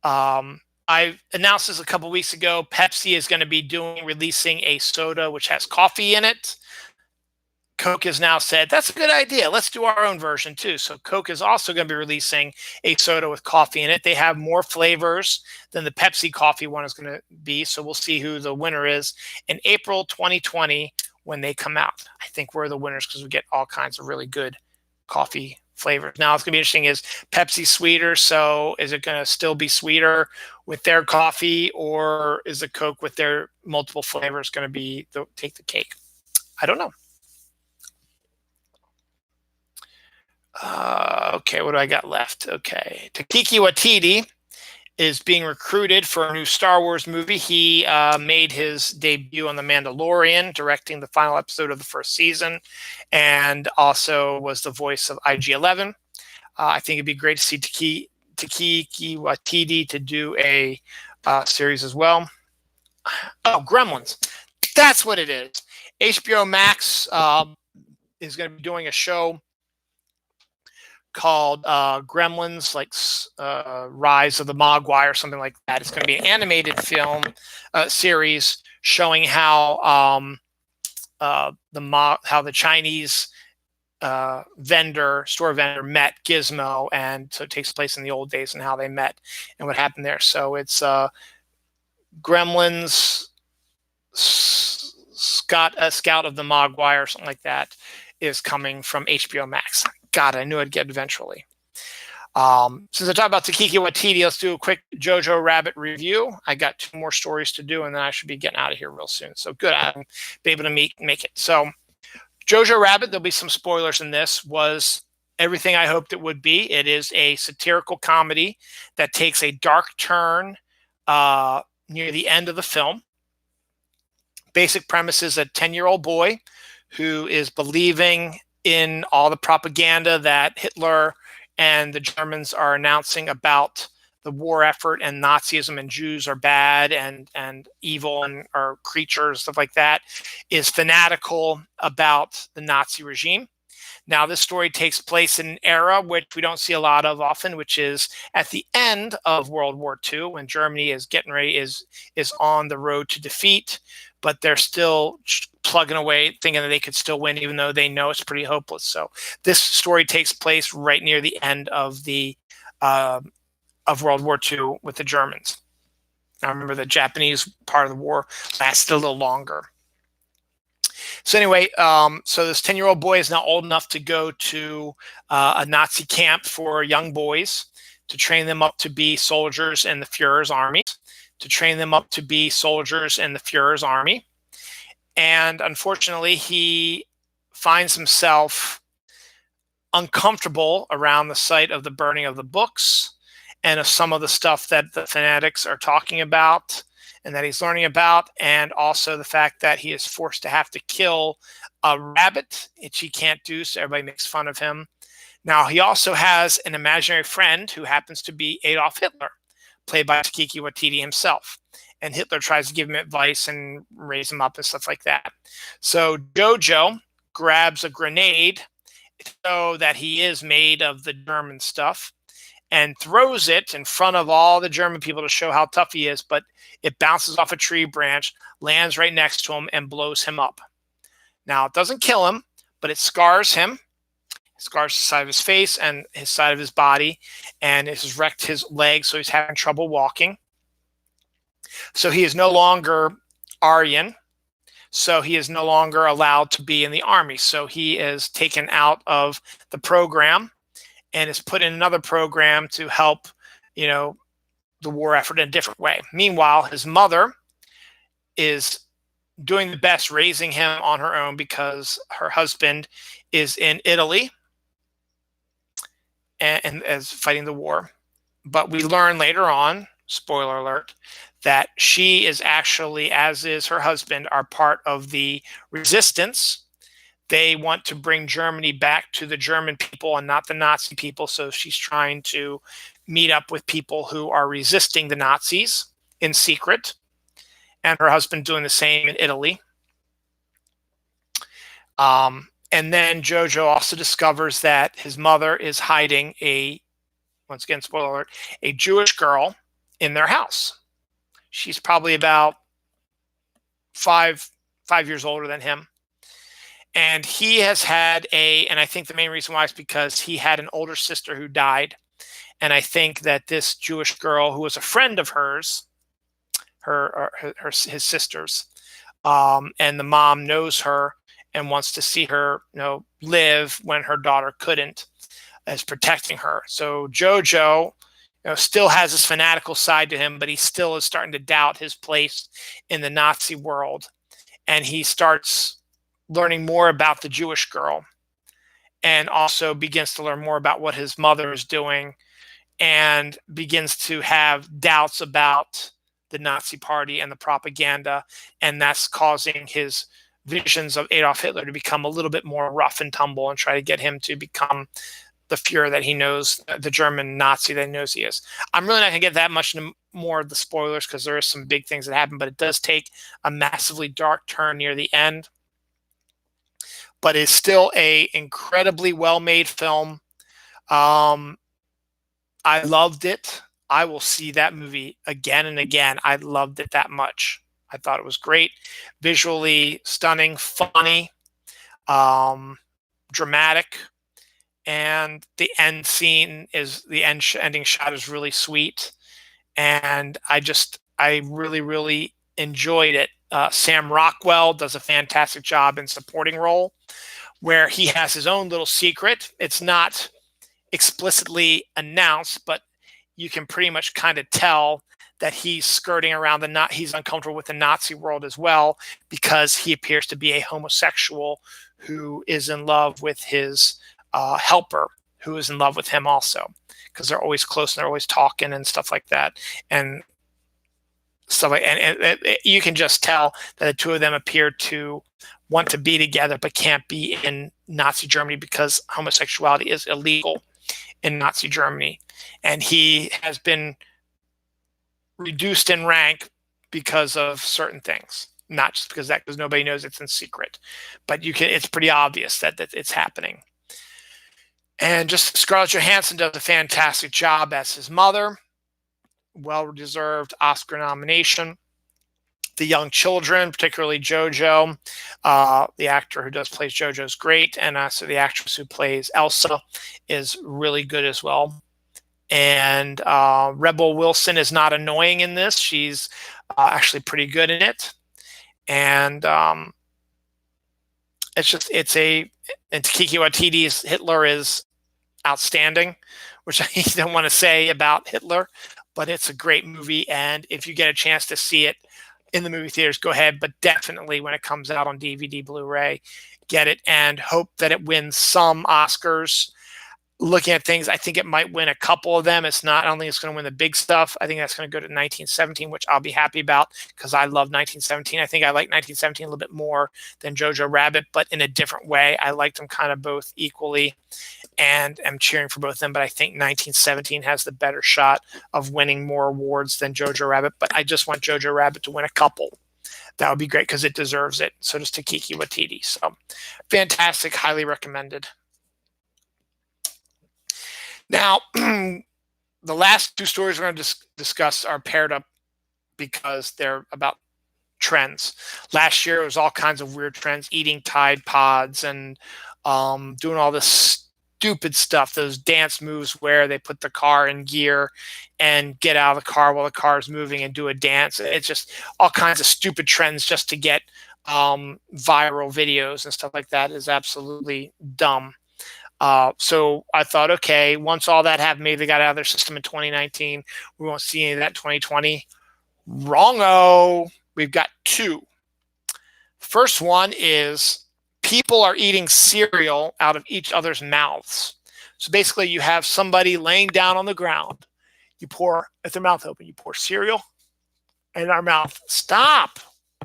I announced this a couple weeks ago. Pepsi is going to be releasing a soda which has coffee in it. Coke has now said, that's a good idea. Let's do our own version too. So Coke is also going to be releasing a soda with coffee in it. They have more flavors than the Pepsi coffee one is going to be. So we'll see who the winner is in April 2020 when they come out. I think we're the winners because we get all kinds of really good coffee flavors. Now it's going to be interesting, is Pepsi sweeter? So is it going to still be sweeter with their coffee, or is the Coke with their multiple flavors going to be take the cake? I don't know. Okay, what do I got left? Okay, Taika Waititi is being recruited for a new Star Wars movie. He made his debut on The Mandalorian, directing the final episode of the first season, and also was the voice of IG-11. I think it'd be great to see Taika Waititi to do a series as well. Oh, Gremlins. That's what it is. HBO Max is going to be doing a show called Gremlins, like Rise of the Mogwai or something like that. It's going to be an animated film series showing how the Chinese store vendor met Gizmo, and so it takes place in the old days and how they met and what happened there. So it's Gremlins, Scout of the Mogwai or something like that is coming from HBO Max. God, I knew I'd get it eventually. Since I talked about Taika Waititi, let's do a quick Jojo Rabbit review. I got 2 more stories to do, and then I should be getting out of here real soon. So good, I'll be able to make it. So Jojo Rabbit, there'll be some spoilers in this, was everything I hoped it would be. It is a satirical comedy that takes a dark turn near the end of the film. Basic premise is a 10-year-old boy who is believing in all the propaganda that Hitler and the Germans are announcing about the war effort and Nazism and Jews are bad and evil and are creatures, stuff like that, is fanatical about the Nazi regime. Now, this story takes place in an era which we don't see a lot of often, which is at the end of World War II, when Germany is getting ready, is on the road to defeat, but they're still plugging away, thinking that they could still win, even though they know it's pretty hopeless. So this story takes place right near the end of the of World War II with the Germans. I remember the Japanese part of the war lasted a little longer. So anyway, so this 10-year-old boy is now old enough to go to a Nazi camp for young boys to train them up to be soldiers in the Fuhrer's army, And unfortunately, he finds himself uncomfortable around the sight of the burning of the books and of some of the stuff that the fanatics are talking about and that he's learning about, and also the fact that he is forced to have to kill a rabbit, which he can't do, so everybody makes fun of him. Now, he also has an imaginary friend who happens to be Adolf Hitler, played by Taika Waititi himself. And Hitler tries to give him advice and raise him up and stuff like that. So Jojo grabs a grenade so that he is made of the German stuff and throws it in front of all the German people to show how tough he is, but it bounces off a tree branch, lands right next to him, and blows him up. Now, it doesn't kill him, but it scars him. It scars the side of his face and his side of his body, and it has wrecked his legs, so he's having trouble walking. So he is no longer Aryan, so he is no longer allowed to be in the army. So he is taken out of the program and is put in another program to help, the war effort in a different way. Meanwhile, his mother is doing the best raising him on her own because her husband is in Italy and as fighting the war. But we learn later on, spoiler alert, that she is actually, as is her husband, are part of the resistance. They want to bring Germany back to the German people and not the Nazi people. So she's trying to meet up with people who are resisting the Nazis in secret. And her husband doing the same in Italy. And then Jojo also discovers that his mother is hiding once again, spoiler alert, a Jewish girl in their house. She's probably about five years older than him. And he has had and I think the main reason why is because he had an older sister who died. And I think that this Jewish girl, who was a friend of hers, his sister's, and the mom knows her and wants to see her, live when her daughter couldn't, is protecting her. So Jojo, still has this fanatical side to him, but he still is starting to doubt his place in the Nazi world. And he starts learning more about the Jewish girl and also begins to learn more about what his mother is doing and begins to have doubts about the Nazi party and the propaganda. And that's causing his visions of Adolf Hitler to become a little bit more rough and tumble and try to get him to become the Fuhrer that he knows, the German Nazi that he knows he is. I'm really not going to get that much into more of the spoilers because there are some big things that happen, but it does take a massively dark turn near the end. But it's still a incredibly well-made film. I loved it. I will see that movie again and again. I loved it that much. I thought it was great. Visually stunning, funny, dramatic. And the end scene ending shot is really sweet. And I really, really enjoyed it. Sam Rockwell does a fantastic job in supporting role where he has his own little secret. It's not explicitly announced, but you can pretty much kind of tell that he's skirting around he's uncomfortable with the Nazi world as well, because he appears to be a homosexual who is in love with his helper, who is in love with him also, because they're always close and they're always talking and stuff like that. And stuff like, and you can just tell that the two of them appear to want to be together but can't be in Nazi Germany because homosexuality is illegal in Nazi Germany. And he has been reduced in rank because of certain things, not just because nobody knows it's in secret, but it's pretty obvious that it's happening. And just Scarlett Johansson does a fantastic job as his mother. Well-deserved Oscar nomination. The young children, particularly JoJo, the actor who plays JoJo is great, and so the actress who plays Elsa is really good as well. And Rebel Wilson is not annoying in this; she's actually pretty good in it. And and Taika Waititi's Hitler is outstanding, which I don't want to say about Hitler, but it's a great movie. And if you get a chance to see it in the movie theaters, go ahead. But definitely when it comes out on DVD, Blu-ray, get it and hope that it wins some Oscars. Looking at things, I think it might win a couple of them. I don't think it's going to win the big stuff. I think that's going to go to 1917, which I'll be happy about because I love 1917. I think I like 1917 a little bit more than Jojo Rabbit, but in a different way. I liked them kind of both equally and am cheering for both of them. But I think 1917 has the better shot of winning more awards than Jojo Rabbit. But I just want Jojo Rabbit to win a couple. That would be great because it deserves it. So does Taika Waititi. So fantastic, highly recommended. Now, the last two stories we're going to discuss are paired up because they're about trends. Last year, it was all kinds of weird trends, eating Tide Pods and doing all this stupid stuff, those dance moves where they put the car in gear and get out of the car while the car is moving and do a dance. It's just all kinds of stupid trends just to get viral videos and stuff like that is absolutely dumb. So I thought, okay, once all that happened, maybe they got out of their system in 2019. We won't see any of that in 2020. Wrong-o. We've got two. First one is people are eating cereal out of each other's mouths. So basically you have somebody laying down on the ground. You pour, with their mouth open, you pour cereal in their mouth. Stop.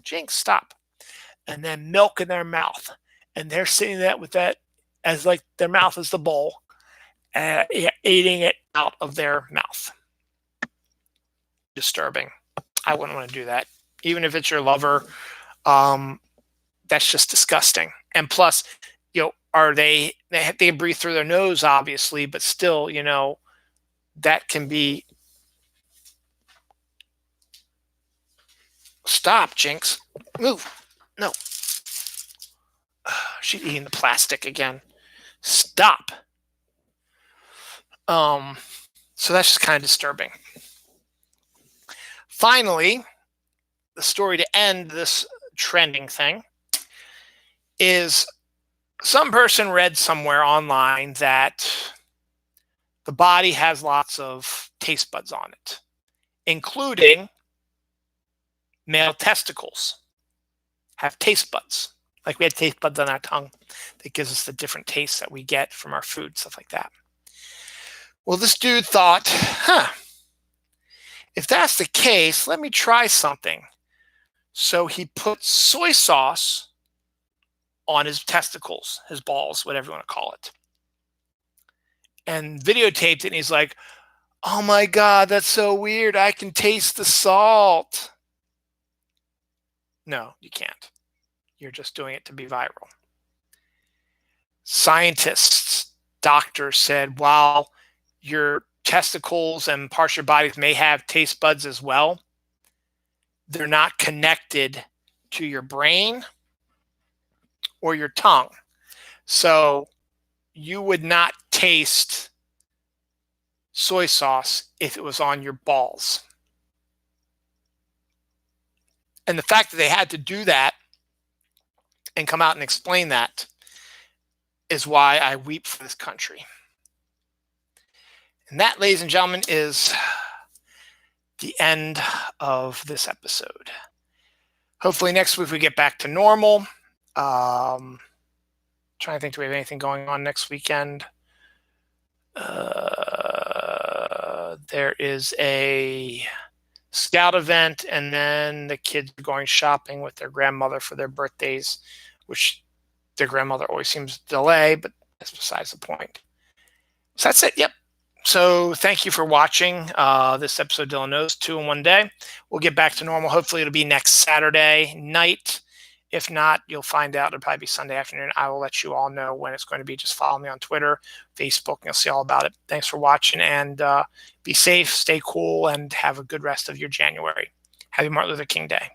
Jinx, stop. And then milk in their mouth. And they're sitting there with that as like their mouth is the bowl, eating it out of their mouth. Disturbing. I wouldn't want to do that. Even if it's your lover, that's just disgusting. And plus, they breathe through their nose, obviously, but still, that can be. Stop, Jinx. Move. No. She's eating the plastic again. Stop. So that's just kind of disturbing. Finally, the story to end this trending thing is some person read somewhere online that the body has lots of taste buds on it, including male testicles have taste buds. Like we had taste buds on our tongue that gives us the different tastes that we get from our food, stuff like that. Well, this dude thought, if that's the case, let me try something. So he put soy sauce on his testicles, his balls, whatever you want to call it, and videotaped it. And he's like, oh my God, that's so weird. I can taste the salt. No, you can't. You're just doing it to be viral. Scientists, doctors said, while your testicles and parts of your body may have taste buds as well, they're not connected to your brain or your tongue. So you would not taste soy sauce if it was on your balls. And the fact that they had to do that and come out and explain that is why I weep for this country. And that, ladies and gentlemen, is the end of this episode. Hopefully next week we get back to normal. Trying to think, do we have anything going on next weekend? There is a scout event, and then the kids are going shopping with their grandmother for their birthdays, which their grandmother always seems to delay, but that's besides the point. So that's it. Yep. So thank you for watching this episode of Dylan Knows 2 in 1 day. We'll get back to normal. Hopefully it'll be next Saturday night. If not, you'll find out. It'll probably be Sunday afternoon. I will let you all know when it's going to be. Just follow me on Twitter, Facebook, and you'll see all about it. Thanks for watching, and be safe, stay cool, and have a good rest of your January. Happy Martin Luther King Day.